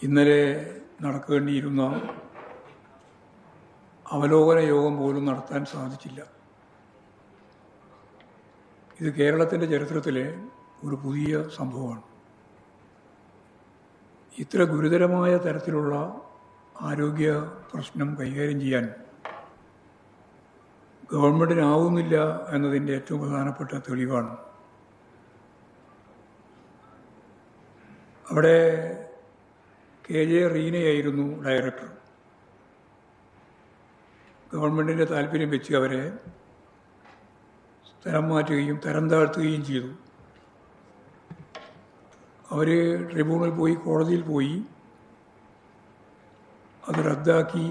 ഇന്നലെ നടക്കേണ്ടിയിരുന്ന അവലോകന യോഗം പോലും നടത്താൻ സാധിച്ചില്ല. ഇത് കേരളത്തിൻ്റെ ചരിത്രത്തിലെ ഒരു പുതിയ സംഭവമാണ്. ഇത്ര ഗുരുതരമായ തരത്തിലുള്ള ആരോഗ്യ പ്രശ്നം കൈകാര്യം ചെയ്യാൻ ഗവൺമെൻറ്റിനാവുന്നില്ല എന്നതിൻ്റെ ഏറ്റവും പ്രധാനപ്പെട്ട തെളിവാണ്. അവിടെ KJ റീനയായിരുന്നു ഡയറക്ടർ. ഗവൺമെൻറ്റിൻ്റെ താല്പര്യം വെച്ച് അവരെ സ്ഥലം മാറ്റുകയും തരം താഴ്ത്തുകയും ചെയ്തു. അവർ ട്രിബ്യൂണൽ പോയി, കോടതിയിൽ പോയി, അത് റദ്ദാക്കി.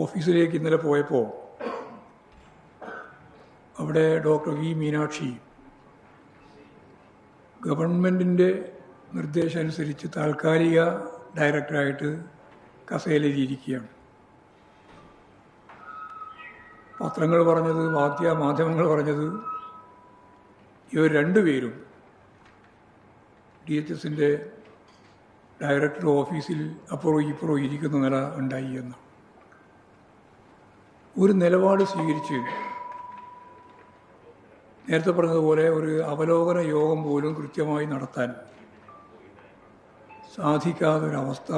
ഓഫീസിലേക്ക് ഇന്നലെ പോയപ്പോൾ അവിടെ ഡോക്ടർ V. മീനാക്ഷി ഗവൺമെൻറ്റിൻ്റെ നിർദ്ദേശമനുസരിച്ച് താൽക്കാലിക ഡയറക്ടറായിട്ട് കസേരയിലിരിക്കുകയാണ്. പത്രങ്ങൾ പറഞ്ഞത്, മാധ്യമങ്ങൾ പറഞ്ഞത്, ഇവർ രണ്ടുപേരും DHSൻ്റെ ഡയറക്ടർ ഓഫീസിൽ അപ്പുറവും ഇപ്പുറവും ഇരിക്കുന്ന നില ഉണ്ടായി എന്ന്. ഒരു നിലപാട് സ്വീകരിച്ച് നേരത്തെ പറഞ്ഞതുപോലെ ഒരു അവലോകന യോഗം പോലും കൃത്യമായി നടത്താൻ സാധിക്കാത്തൊരവസ്ഥ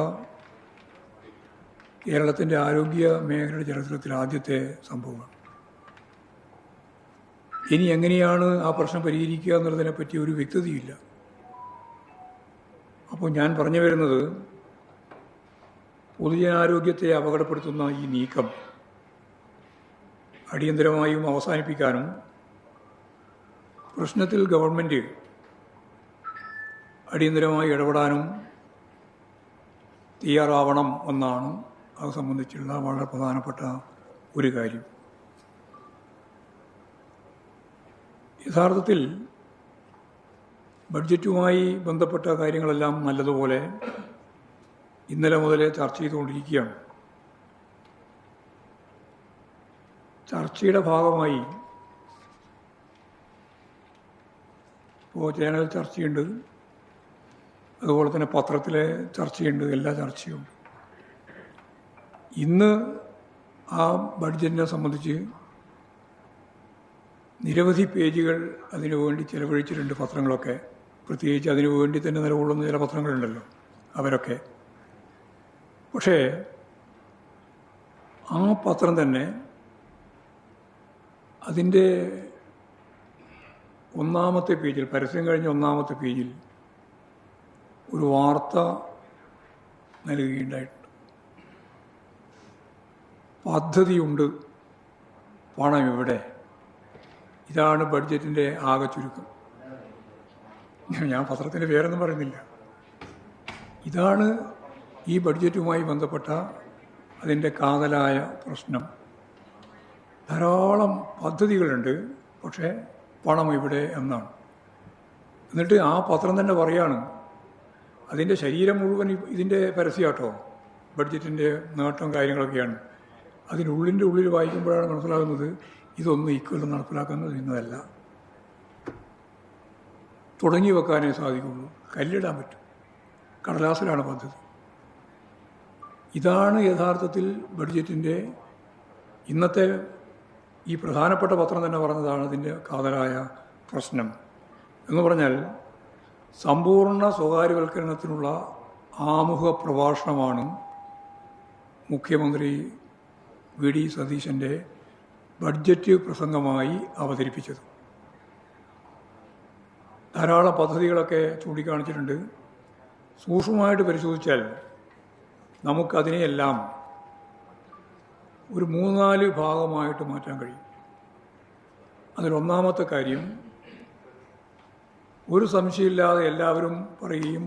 കേരളത്തിൻ്റെ ആരോഗ്യ മേഖലയുടെ ചരിത്രത്തിൽ ആദ്യത്തെ സംഭവമാണ്. ഇനി എങ്ങനെയാണ് ആ പ്രശ്നം പരിഹരിക്കുക എന്നുള്ളതിനെപ്പറ്റി ഒരു വ്യക്തതയില്ല. അപ്പോൾ ഞാൻ പറഞ്ഞു വരുന്നത്, പൊതുജനാരോഗ്യത്തെ അപകടപ്പെടുത്തുന്ന ഈ നീക്കം അടിയന്തരമായും അവസാനിപ്പിക്കാനും പ്രശ്നത്തിൽ ഗവൺമെൻറ് അടിയന്തരമായി ഇടപെടാനും തയ്യാറാവണം എന്നാണ് അത് സംബന്ധിച്ചുള്ള വളരെ പ്രധാനപ്പെട്ട ഒരു കാര്യം. യഥാർത്ഥത്തിൽ ബഡ്ജറ്റുമായി ബന്ധപ്പെട്ട കാര്യങ്ങളെല്ലാം നല്ലതുപോലെ ഇന്നലെ മുതലേ ചർച്ച ചെയ്തുകൊണ്ടിരിക്കുകയാണ്. ചർച്ചയുടെ ഭാഗമായി ഇപ്പോൾ ചാനൽ ചർച്ചയുണ്ട്, അതുപോലെ തന്നെ പത്രത്തിലെ ചർച്ചയുണ്ട്, എല്ലാ ചർച്ചയുണ്ട്. ഇന്ന് ആ ബഡ്ജറ്റിനെ സംബന്ധിച്ച് നിരവധി പേജുകൾ അതിനു വേണ്ടി ചിലവഴിച്ചിട്ടുണ്ട് പത്രങ്ങളൊക്കെ. പ്രത്യേകിച്ച് അതിനു വേണ്ടി തന്നെ നിലകൊള്ളുന്ന ചില പത്രങ്ങളുണ്ടല്ലോ, അവരൊക്കെ. പക്ഷേ ആ പത്രം തന്നെ അതിൻ്റെ ഒന്നാമത്തെ പേജിൽ, പരസ്യം കഴിഞ്ഞ ഒന്നാമത്തെ പേജിൽ ഒരു വാർത്ത നൽകുകയുണ്ടായിട്ടുണ്ട്. പദ്ധതിയുണ്ട്, പണം എവിടെ? ഇതാണ് ബഡ്ജറ്റിൻ്റെ ആകെ ചുരുക്കം. ഞാൻ പത്രത്തിൻ്റെ പേരൊന്നും പറയുന്നില്ല. ഇതാണ് ഈ ബഡ്ജറ്റുമായി ബന്ധപ്പെട്ട അതിൻ്റെ കാതലായ പ്രശ്നം. ധാരാളം പദ്ധതികളുണ്ട്, പക്ഷേ പണം ഇവിടെ എന്നാണ്. എന്നിട്ട് ആ പത്രം തന്നെ പറയാണ്, അതിൻ്റെ ശരീരം മുഴുവൻ ഇതിൻ്റെ പരസ്യമാട്ടോ, ബഡ്ജറ്റിൻ്റെ നേട്ടം കാര്യങ്ങളൊക്കെയാണ്. അതിനുള്ളിൻ്റെ ഉള്ളിൽ വായിക്കുമ്പോഴാണ് മനസ്സിലാകുന്നത് ഇതൊന്നും ഇക്കൊല്ലം നടപ്പിലാക്കാൻ കഴിയുന്നതല്ല. തുടങ്ങി വെക്കാനേ സാധിക്കുള്ളൂ, കല്ലിടാൻ പറ്റും, കടലാസിലാണ് പദ്ധതി. ഇതാണ് യഥാർത്ഥത്തിൽ ബഡ്ജറ്റിൻ്റെ ഇന്നത്തെ ഈ പ്രധാനപ്പെട്ട പത്രം തന്നെ പറഞ്ഞതാണ് ഇതിൻ്റെ കാതലായ പ്രശ്നം. എന്ന് പറഞ്ഞാൽ സമ്പൂർണ്ണ സ്വകാര്യവൽക്കരണത്തിനുള്ള ആമുഖ പ്രഭാഷണമാണ് മുഖ്യമന്ത്രി V.D. സതീശൻ്റെ ബഡ്ജറ്റ് പ്രസംഗമായി അവതരിപ്പിച്ചത്. ധാരാളം പദ്ധതികളൊക്കെ ചൂണ്ടിക്കാണിച്ചിട്ടുണ്ട്. സൂക്ഷ്മമായിട്ട് പരിശോധിച്ചാൽ നമുക്കതിനെയെല്ലാം ഒരു 3-4 ഭാഗമായിട്ട് മാറ്റാൻ കഴിയും. അതിലൊന്നാമത്തെ കാര്യം, ഒരു സംശയമില്ലാതെ എല്ലാവരും പറയുകയും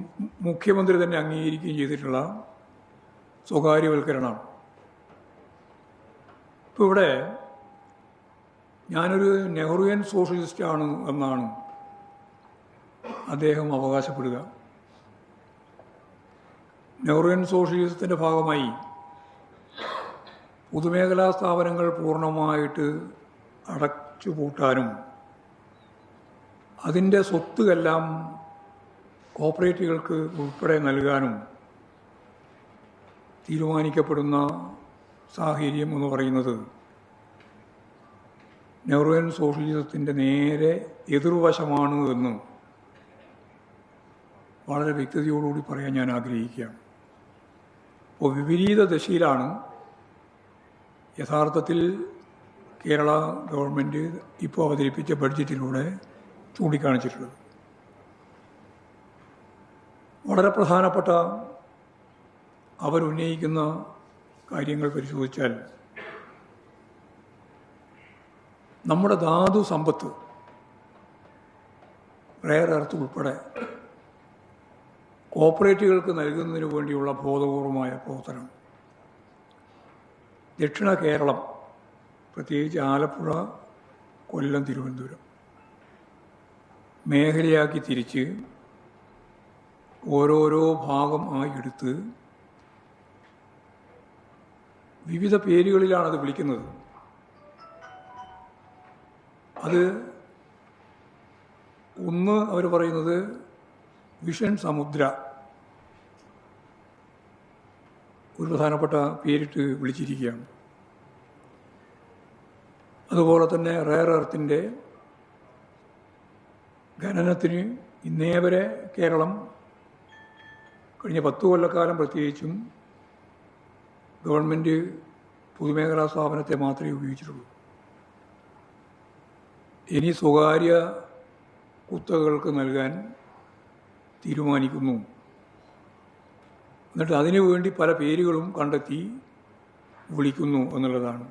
മുഖ്യമന്ത്രി തന്നെ അംഗീകരിക്കുകയും ചെയ്തിട്ടുള്ള സ്വകാര്യവൽക്കരണമാണ്. ഇപ്പോൾ ഇവിടെ ഞാനൊരു നെഹ്റുവിയൻ സോഷ്യലിസ്റ്റാണ് എന്നാണ് അദ്ദേഹം അവകാശപ്പെടുക. നെഹ്റുവിയൻ സോഷ്യലിസത്തിൻ്റെ ഭാഗമായി പൊതുമേഖലാ സ്ഥാപനങ്ങൾ പൂർണ്ണമായിട്ട് അടച്ചുപൂട്ടാനും അതിൻ്റെ സ്വത്തുമെല്ലാം കോർപ്പറേറ്റുകൾക്ക് ഉൾപ്പെടെ നൽകാനും തീരുമാനിക്കപ്പെടുന്ന സാഹചര്യം എന്ന് പറയുന്നത് നെഹ്റുവിയൻ സോഷ്യലിസത്തിൻ്റെ നേരെ എതിർവശമാണ് എന്ന് വളരെ വ്യക്തതയോടുകൂടി പറയാൻ ഞാൻ ആഗ്രഹിക്കുകയാണ്. അപ്പോൾ വിപരീത ദശയിലാണ് യഥാർത്ഥത്തിൽ കേരള ഗവൺമെൻറ് ഇപ്പോൾ അവതരിപ്പിച്ച ബഡ്ജറ്റിലൂടെ ചൂണ്ടിക്കാണിച്ചിട്ടുള്ളത്. വളരെ പ്രധാനപ്പെട്ട അവരുന്നയിക്കുന്ന കാര്യങ്ങൾ പരിശോധിച്ചാൽ നമ്മുടെ ധാതു സമ്പത്ത്, റെയർ എർത്ത് ഉൾപ്പെടെ കോർപ്പറേറ്റുകൾക്ക് നൽകുന്നതിന് വേണ്ടിയുള്ള ബോധപൂർവമായ പ്രവർത്തനം ദക്ഷിണ കേരളം, പ്രത്യേകിച്ച് ആലപ്പുഴ, കൊല്ലം, തിരുവനന്തപുരം മേഖലയാക്കി തിരിച്ച് ഓരോരോ ഭാഗം ആയി എടുത്ത് വിവിധ പേരുകളിലാണത് വിളിക്കുന്നത്. അത് ഒന്ന് അവർ പറയുന്നത് വിഷൻ സമുദ്ര, ഒരു പ്രധാനപ്പെട്ട പേരിട്ട് വിളിച്ചിരിക്കുകയാണ്. അതുപോലെ തന്നെ റെയർ എർത്തിൻ്റെ ഖനനത്തിന് ഇന്നേ വരെ കേരളം കഴിഞ്ഞ 10 കൊല്ലക്കാലം പ്രത്യേകിച്ചും ഗവൺമെൻറ് പൊതുമേഖലാ സ്ഥാപനത്തെ മാത്രമേ ഉപയോഗിച്ചിട്ടുള്ളൂ. ഇനി സ്വകാര്യ കുത്തകകൾക്ക് നൽകാൻ തീരുമാനിക്കുന്നു. എന്നിട്ട് അതിനു വേണ്ടി പല പേരുകളും കണ്ടെത്തി വിളിക്കുന്നു എന്നുള്ളതാണ്.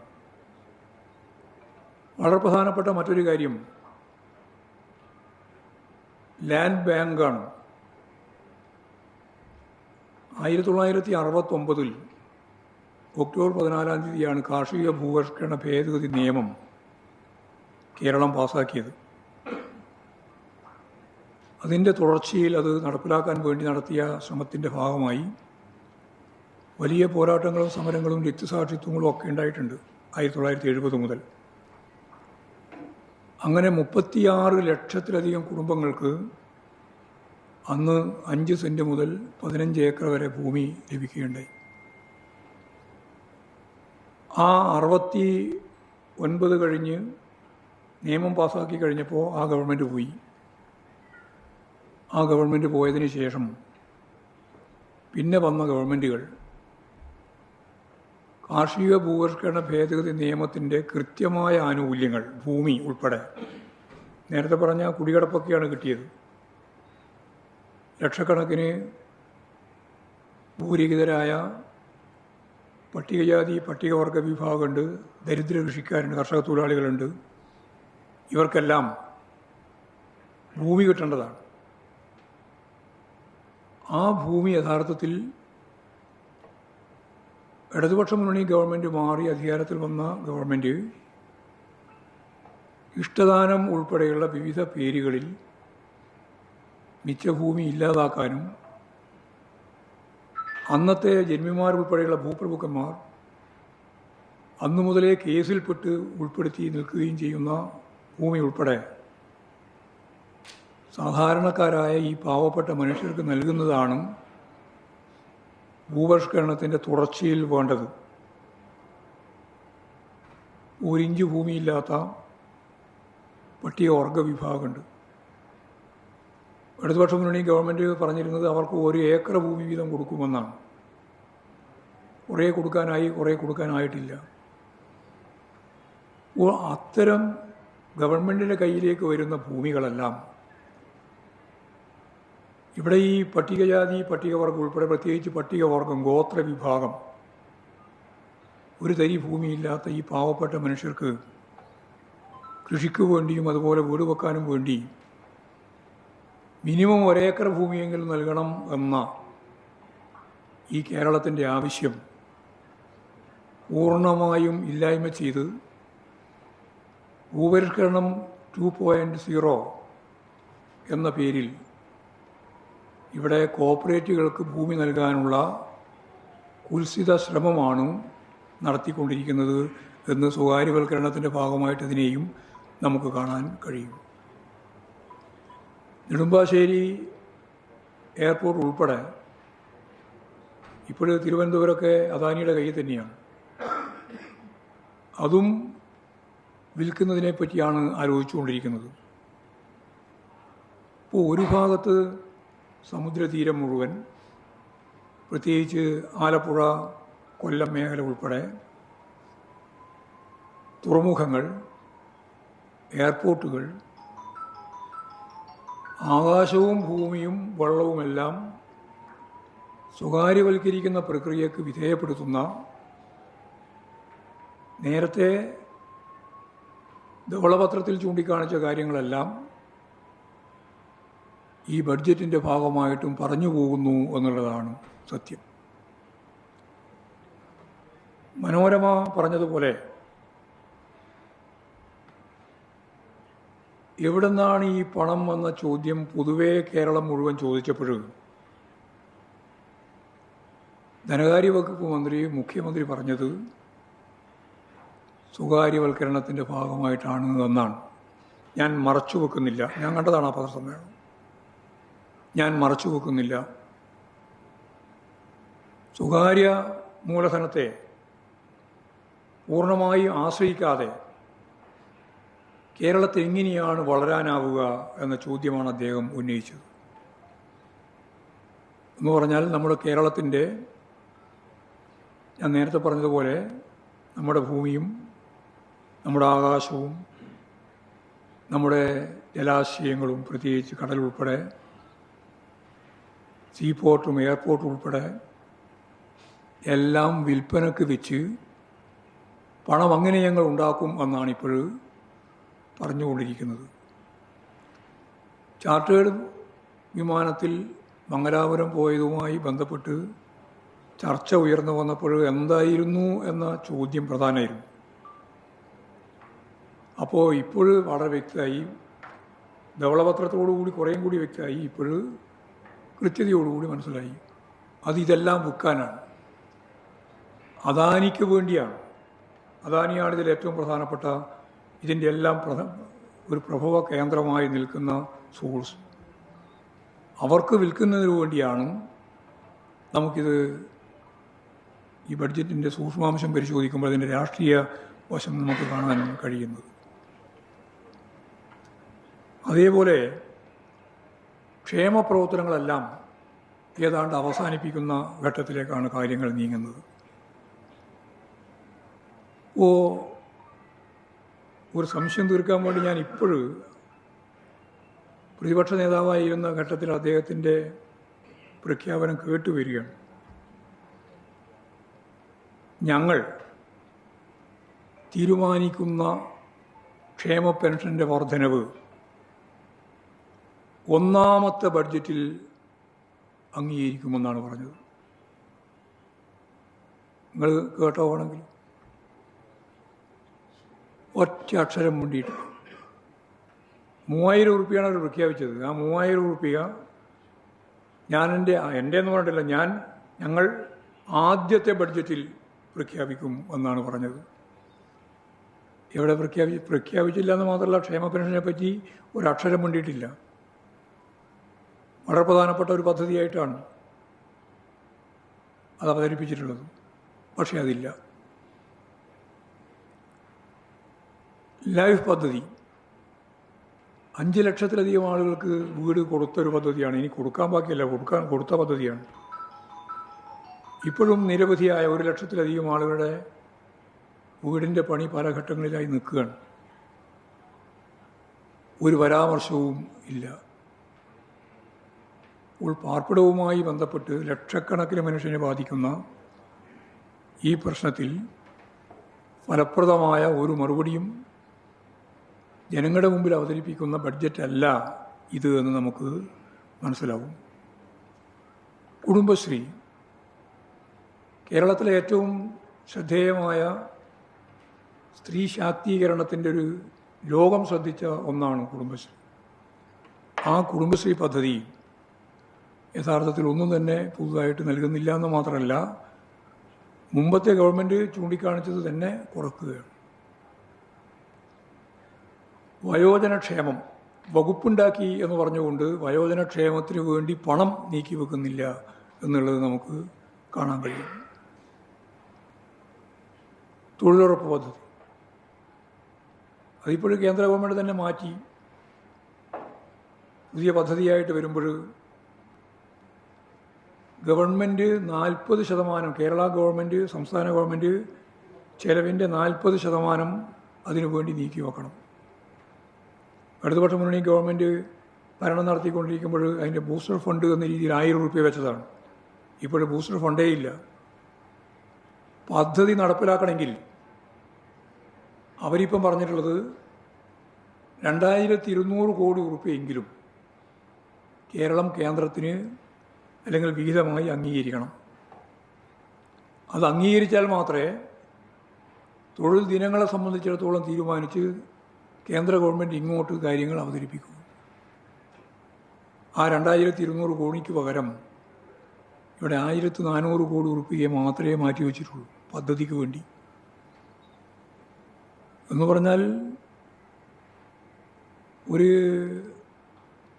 വളരെ പ്രധാനപ്പെട്ട മറ്റൊരു കാര്യം ലാൻഡ് ബാങ്കാണ്. 1969 ഒക്ടോബർ 14 കാർഷിക ഭൂപരിഷ്കരണ ഭേദഗതി നിയമം കേരളം പാസാക്കിയത്. അതിൻ്റെ തുടർച്ചയിൽ അത് നടപ്പിലാക്കാൻ വേണ്ടി നടത്തിയ ശ്രമത്തിൻ്റെ ഭാഗമായി വലിയ പോരാട്ടങ്ങളും സമരങ്ങളും രക്തസാക്ഷിത്വങ്ങളും ഒക്കെ ഉണ്ടായിട്ടുണ്ട് 1970 മുതൽ. അങ്ങനെ 36 ലക്ഷത്തിലധികം കുടുംബങ്ങൾക്ക് അന്ന് 5 സെൻറ്റ് മുതൽ 15 ഏക്കർ വരെ ഭൂമി ലഭിക്കുകയുണ്ടായി. ആ 69 കഴിഞ്ഞ് നിയമം പാസ്സാക്കി കഴിഞ്ഞപ്പോൾ ആ ഗവൺമെൻറ് പോയി. ആ ഗവൺമെൻറ് പോയതിന് ശേഷം പിന്നെ വന്ന ഗവൺമെൻറ്റുകൾ കാർഷിക ഭൂപരിഷ്കരണ ഭേദഗതി നിയമത്തിൻ്റെ കൃത്യമായ ആനുകൂല്യങ്ങൾ, ഭൂമി ഉൾപ്പെടെ, നേരത്തെ പറഞ്ഞ കുടികിടപ്പൊക്കെയാണ് കിട്ടിയത്. ലക്ഷക്കണക്കിന് ഭൂരഹിതരായ പട്ടികജാതി പട്ടികവർഗ വിഭാഗമുണ്ട്, ദരിദ്ര കൃഷിക്കാരുണ്ട്, കർഷക തൊഴിലാളികളുണ്ട്. ഇവർക്കെല്ലാം ഭൂമി കിട്ടേണ്ടതാണ്. ആ ഭൂമി യഥാർത്ഥത്തിൽ ഇടതുപക്ഷ മുന്നണി ഗവൺമെൻറ് മാറി അധികാരത്തിൽ വന്ന ഗവൺമെൻറ് ഇഷ്ടദാനം ഉൾപ്പെടെയുള്ള വിവിധ പേരുകളിൽ മിച്ചഭൂമി ഇല്ലാതാക്കാനും അന്നത്തെ ജന്മിമാരുൾപ്പെടെയുള്ള ഭൂപ്രഭുക്കന്മാർ അന്നു മുതലേ കേസിൽപ്പെട്ട് ഉൾപ്പെടുത്തി നിൽക്കുകയും ചെയ്യുന്ന ഭൂമി ഉൾപ്പെടെ സാധാരണക്കാരായ ഈ പാവപ്പെട്ട മനുഷ്യർക്ക് നൽകുന്നതാണ് ഭൂപരിഷ്കരണത്തിൻ്റെ തുടർച്ചയിൽ വേണ്ടത്. 1 ഇഞ്ച് ഭൂമിയില്ലാത്ത പട്ടികവർഗ വിഭാഗമുണ്ട്. ഇടതുപക്ഷ മുന്നണി ഗവൺമെൻറ് പറഞ്ഞിരുന്നത് അവർക്ക് 1 ഏക്കർ ഭൂമി വീതം കൊടുക്കുമെന്നാണ്. കുറേ കൊടുക്കാനായി, കുറേ കൊടുക്കാനായിട്ടില്ല. അത്തരം ഗവൺമെൻറ്റിൻ്റെ കയ്യിലേക്ക് വരുന്ന ഭൂമികളെല്ലാം ഇവിടെ ഈ പട്ടികജാതി പട്ടികവർഗം ഉൾപ്പെടെ, പ്രത്യേകിച്ച് പട്ടികവർഗം, ഗോത്ര വിഭാഗം, ഒരു തരി ഭൂമിയില്ലാത്ത ഈ പാവപ്പെട്ട മനുഷ്യർക്ക് കൃഷിക്ക് വേണ്ടിയും അതുപോലെ വീട് വെക്കാനും വേണ്ടി മിനിമം 1 ഏക്കർ ഭൂമിയെങ്കിലും നൽകണം എന്ന ഈ കേരളത്തിൻ്റെ ആവശ്യം പൂർണ്ണമായും ഇല്ലായ്മ ചെയ്ത് ഭൂപരിഷ്കരണം 2.0 എന്ന പേരിൽ ഇവിടെ കോർപ്പറേറ്റുകൾക്ക് ഭൂമി നൽകാനുള്ള കുൽസിത ശ്രമമാണ് നടത്തിക്കൊണ്ടിരിക്കുന്നത് എന്ന് സ്വകാര്യവൽക്കരണത്തിൻ്റെ ഭാഗമായിട്ട് ഇതിനെയും നമുക്ക് കാണാൻ കഴിയും. നെടുമ്പാശ്ശേരി എയർപോർട്ട് ഉൾപ്പെടെ ഇപ്പോൾ തിരുവനന്തപുരമൊക്കെ അദാനിയുടെ കയ്യിൽ തന്നെയാണ്. അതും വിൽക്കുന്നതിനെ പറ്റിയാണ് ആലോചിച്ചുകൊണ്ടിരിക്കുന്നത്. ഇപ്പോൾ ഒരു ഭാഗത്ത് സമുദ്രതീരം മുഴുവൻ, പ്രത്യേകിച്ച് ആലപ്പുഴ കൊല്ലം മേഖല ഉൾപ്പെടെ തുറമുഖങ്ങൾ, എയർപോർട്ടുകൾ, ആകാശവും ഭൂമിയും വെള്ളവുമെല്ലാം സ്വകാര്യവൽക്കരിക്കുന്ന പ്രക്രിയക്ക് വിധേയപ്പെടുത്തുന്ന, നേരത്തെ ധവളപത്രത്തിൽ ചൂണ്ടിക്കാണിച്ച കാര്യങ്ങളെല്ലാം ഈ ബഡ്ജറ്റിൻ്റെ ഭാഗമായിട്ടും പറഞ്ഞു പോകുന്നു എന്നുള്ളതാണ് സത്യം. മനോരമ പറഞ്ഞതുപോലെ എവിടെ നിന്നാണ് ഈ പണം എന്ന ചോദ്യം പൊതുവേ കേരളം മുഴുവൻ ചോദിച്ചപ്പോൾ ധനകാര്യ വകുപ്പ് മന്ത്രി, മുഖ്യമന്ത്രി പറഞ്ഞത് സ്വകാര്യവൽക്കരണത്തിൻ്റെ ഭാഗമായിട്ടാണ് എന്നാണ്. ഞാൻ മറച്ചു വെക്കുന്നില്ല, ഞാൻ കണ്ടതാണ് ആ പത്രസമ്മേളനം, ഞാൻ മറച്ചു വെക്കുന്നില്ല. സ്വകാര്യ മൂലധനത്തെ പൂർണ്ണമായി ആശ്രയിക്കാതെ കേരളത്തിൽ എങ്ങനെയാണ് വളരാനാവുക എന്ന ചോദ്യമാണ് അദ്ദേഹം ഉന്നയിച്ചത്. എന്ന് പറഞ്ഞാൽ നമ്മുടെ കേരളത്തിൻ്റെ, ഞാൻ നേരത്തെ പറഞ്ഞതുപോലെ, നമ്മുടെ ഭൂമിയും നമ്മുടെ ആകാശവും നമ്മുടെ ജലാശയങ്ങളും, പ്രത്യേകിച്ച് കടൽ ഉൾപ്പെടെ, സീപോർട്ടും എയർപോർട്ടും ഉൾപ്പെടെ എല്ലാം വിൽപ്പനക്ക് വെച്ച് പണം അങ്ങനെ ഞങ്ങൾ ഉണ്ടാക്കും എന്നാണ് ഇപ്പോൾ പറഞ്ഞുകൊണ്ടിരിക്കുന്നത്. ചാർട്ടേഡ് വിമാനത്തിൽ മംഗലാപുരം പോയതുമായി ബന്ധപ്പെട്ട് ചർച്ച ഉയർന്നു വന്നപ്പോൾ എന്തായിരുന്നു എന്ന ചോദ്യം പ്രധാനമായിരുന്നു. അപ്പോൾ ഇപ്പോൾ വളരെ വ്യക്തമായി, ധവളപത്രത്തോടുകൂടി കുറേയും കൂടി വ്യക്തമായി, ഇപ്പോൾ കൃത്യതയോടുകൂടി മനസ്സിലായി. ഇതെല്ലാം വിൽക്കാനാണ്, അദാനിക്ക് വേണ്ടിയാണ്. അദാനിയാണ് ഇതിൽ ഏറ്റവും പ്രധാനപ്പെട്ട, ഇതിൻ്റെ എല്ലാം ഒരു പ്രഭവ കേന്ദ്രമായി നിൽക്കുന്ന സോഴ്സ്. അവർക്ക് വിൽക്കുന്നതിന് വേണ്ടിയാണ് നമുക്കിത്, ഈ ബഡ്ജറ്റിൻ്റെ സൂക്ഷ്മാംശം പരിശോധിക്കുമ്പോൾ അതിൻ്റെ രാഷ്ട്രീയ വശം നമുക്ക് കാണാൻ കഴിയുന്നത്. അതേപോലെ ക്ഷേമപ്രവർത്തനങ്ങളെല്ലാം ഏതാണ്ട് അവസാനിപ്പിക്കുന്ന ഘട്ടത്തിലേക്കാണ് കാര്യങ്ങൾ നീങ്ങുന്നത്. ഒരു സംശയം തീർക്കാൻ വേണ്ടി ഞാൻ ഇപ്പോഴും പ്രതിപക്ഷ നേതാവായിരുന്ന ഘട്ടത്തിൽ അദ്ദേഹത്തിൻ്റെ പ്രഖ്യാപനം കേട്ടുവരികയാണ്. ഞങ്ങൾ തീരുമാനിക്കുന്ന ക്ഷേമ പെൻഷൻ്റെ വർധനവ് ഒന്നാമത്തെ ബഡ്ജറ്റിൽ അംഗീകരിക്കുമെന്നാണ് പറഞ്ഞത്. നിങ്ങൾ കേട്ടോ വേണമെങ്കിൽ, ഒറ്റ അക്ഷരം വേണ്ടിയിട്ട് 3000 ഉറുപ്പികയാണ് അവർ പ്രഖ്യാപിച്ചത്. ആ 3000 ഉറുപ്പിക ഞാൻ എൻ്റെ എന്ന് പറഞ്ഞിട്ടില്ല, ഞങ്ങൾ ആദ്യത്തെ ബഡ്ജറ്റിൽ പ്രഖ്യാപിക്കും എന്നാണ് പറഞ്ഞത്. എവിടെ പ്രഖ്യാപിച്ചില്ല എന്ന് മാത്രമല്ല, ക്ഷേമ പെൻഷനെ പറ്റി ഒരക്ഷരം വേണ്ടിയിട്ടില്ല. വളരെ പ്രധാനപ്പെട്ട ഒരു പദ്ധതിയായിട്ടാണ് അത് അവതരിപ്പിച്ചിട്ടുള്ളത്. പക്ഷേ അതില്ല. ലൈഫ് പദ്ധതി 5 ലക്ഷത്തിലധികം ആളുകൾക്ക് വീട് കൊടുത്തൊരു പദ്ധതിയാണ്. ഇനി കൊടുക്കാൻ ബാക്കിയല്ല, കൊടുത്ത പദ്ധതിയാണ്. ഇപ്പോഴും നിരവധിയായ 1 ലക്ഷത്തിലധികം ആളുകളുടെ വീടിൻ്റെ പണി പല ഘട്ടങ്ങളിലായി നിൽക്കുകയാണ്. ഒരു പരാമർശവും ഇല്ല. പാർപ്പിടവുമായി ബന്ധപ്പെട്ട് ലക്ഷക്കണക്കിന് മനുഷ്യനെ ബാധിക്കുന്ന ഈ പ്രശ്നത്തിൽ ഫലപ്രദമായ ഒരു മറുപടിയും ജനങ്ങളുടെ മുമ്പിൽ അവതരിപ്പിക്കുന്ന ബഡ്ജറ്റല്ല ഇത് എന്ന് നമുക്ക് മനസ്സിലാവും. കുടുംബശ്രീ കേരളത്തിലെ ഏറ്റവും ശ്രദ്ധേയമായ സ്ത്രീ ശാക്തീകരണത്തിൻ്റെ ഒരു ലോകം ശ്രദ്ധിച്ച ഒന്നാണ് കുടുംബശ്രീ. ആ കുടുംബശ്രീ പദ്ധതി യഥാർത്ഥത്തിൽ ഒന്നും തന്നെ പുതുതായിട്ട് നൽകുന്നില്ല എന്ന് മാത്രമല്ല, മുമ്പത്തെ ഗവൺമെൻറ് ചൂണ്ടിക്കാണിച്ചത് തന്നെ കുറക്കുകയാണ്. വയോജനക്ഷേമം വകുപ്പുണ്ടാക്കി എന്ന് പറഞ്ഞുകൊണ്ട് വയോജനക്ഷേമത്തിന് വേണ്ടി പണം നീക്കി വെക്കുന്നില്ല എന്നുള്ളത് നമുക്ക് കാണാൻ കഴിയും. തൊഴിലുറപ്പ് പദ്ധതി അതിപ്പോഴും കേന്ദ്ര ഗവൺമെൻറ് തന്നെ മാറ്റി പുതിയ പദ്ധതിയായിട്ട് വരുമ്പോൾ ഗവൺമെൻറ് 40%, കേരള ഗവൺമെൻറ്, സംസ്ഥാന ഗവൺമെൻറ് ചെലവിൻ്റെ 40% അതിനു വേണ്ടി നീക്കി വെക്കണം. ഇടതുപക്ഷ മുന്നണി ഗവൺമെൻറ് ഭരണം നടത്തിക്കൊണ്ടിരിക്കുമ്പോൾ അതിൻ്റെ ബൂസ്റ്റർ ഫണ്ട് എന്ന രീതിയിൽ 1000 രൂപ വെച്ചതാണ്. ഇപ്പോഴും ബൂസ്റ്റർ ഫണ്ടേ ഇല്ല. പദ്ധതി നടപ്പിലാക്കണമെങ്കിൽ അവരിപ്പം പറഞ്ഞിട്ടുള്ളത് 2200 കോടി രൂപയെങ്കിലും കേരളം കേന്ദ്രത്തിന് അല്ലെങ്കിൽ വിഹിതമായി അംഗീകരിക്കണം. അത് അംഗീകരിച്ചാൽ മാത്രമേ തൊഴിൽ ദിനങ്ങളെ സംബന്ധിച്ചിടത്തോളം തീരുമാനിച്ച് കേന്ദ്ര ഗവൺമെൻറ് ഇങ്ങോട്ട് കാര്യങ്ങൾ അവതരിപ്പിക്കൂ. ആ 2200 കോടിക്ക് പകരം ഇവിടെ 1400 കോടി രൂപയെ മാത്രമേ മാറ്റിവെച്ചിട്ടുള്ളൂ പദ്ധതിക്ക് വേണ്ടി. എന്ന് പറഞ്ഞാൽ ഒരു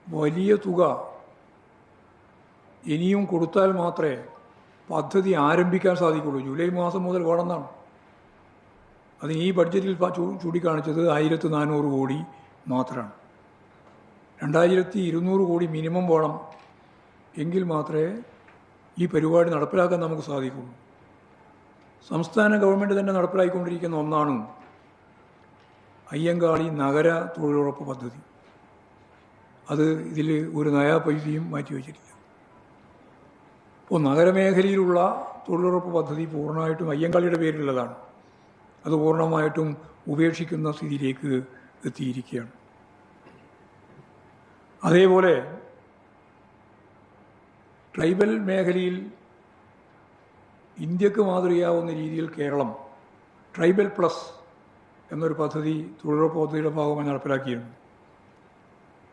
വലിയ തുക ഇനിയും കൊടുത്താൽ മാത്രമേ പദ്ധതി ആരംഭിക്കാൻ സാധിക്കുള്ളൂ. ജൂലൈ മാസം മുതൽ വേണമെന്നാണ്. അതിന് ഈ ബഡ്ജറ്റിൽ ചൂണ്ടിക്കാണിച്ചത് 1400 കോടി മാത്രമാണ്. 2200 കോടി മിനിമം വേണം. എങ്കിൽ മാത്രമേ ഈ പരിപാടി നടപ്പിലാക്കാൻ നമുക്ക് സാധിക്കുള്ളൂ. സംസ്ഥാന ഗവൺമെൻറ് തന്നെ നടപ്പിലാക്കിക്കൊണ്ടിരിക്കുന്ന ഒന്നാണ് അയ്യങ്കാളി നഗര തൊഴിലുറപ്പ് പദ്ധതി. അത് ഇതിൽ ഒരു നയാ പൈസയും മാറ്റിവെച്ചിട്ടില്ല. ഇപ്പോൾ നഗരമേഖലയിലുള്ള തൊഴിലുറപ്പ് പദ്ധതി പൂർണ്ണമായിട്ടും അയ്യങ്കാളിയുടെ പേരിലുള്ളതാണ്. അത് പൂർണ്ണമായിട്ടും ഉപേക്ഷിക്കുന്ന സ്ഥിതിയിലേക്ക് എത്തിയിരിക്കുകയാണ്. അതേപോലെ ട്രൈബൽ മേഖലയിൽ ഇന്ത്യക്ക് മാതൃകയാവുന്ന രീതിയിൽ കേരളം ട്രൈബൽ പ്ലസ് എന്നൊരു പദ്ധതി തൊഴിലുറപ്പ് പദ്ധതിയുടെ ഭാഗമായി നടപ്പിലാക്കിയിരുന്നു.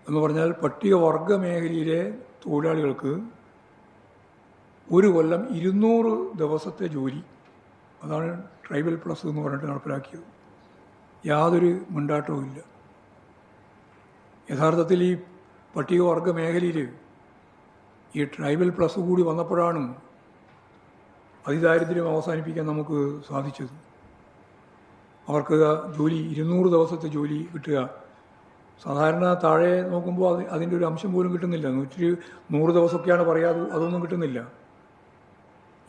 എന്ന് പറഞ്ഞാൽ പട്ടികവർഗ മേഖലയിലെ തൊഴിലാളികൾക്ക് ഒരു കൊല്ലം 200 ദിവസത്തെ ജോലി, അതാണ് ട്രൈബൽ പ്ലസ് എന്ന് പറഞ്ഞിട്ട് നടപ്പിലാക്കിയത്. യാതൊരു മുണ്ടാട്ടവും ഇല്ല. യഥാർത്ഥത്തിൽ ഈ പട്ടികവർഗ മേഖലയിൽ ഈ ട്രൈബൽ പ്ലസ് കൂടി വന്നപ്പോഴാണ് അതിദാരിദ്ര്യം അവസാനിപ്പിക്കാൻ നമുക്ക് സാധിച്ചത്. അവർക്ക് ജോലി 200 ദിവസത്തെ ജോലി കിട്ടുക. സാധാരണ താഴെ നോക്കുമ്പോൾ അതിൻ്റെ ഒരു അംശം പോലും കിട്ടുന്നില്ല. 100 ദിവസമൊക്കെയാണ് പറയാതെ, അതൊന്നും കിട്ടുന്നില്ല.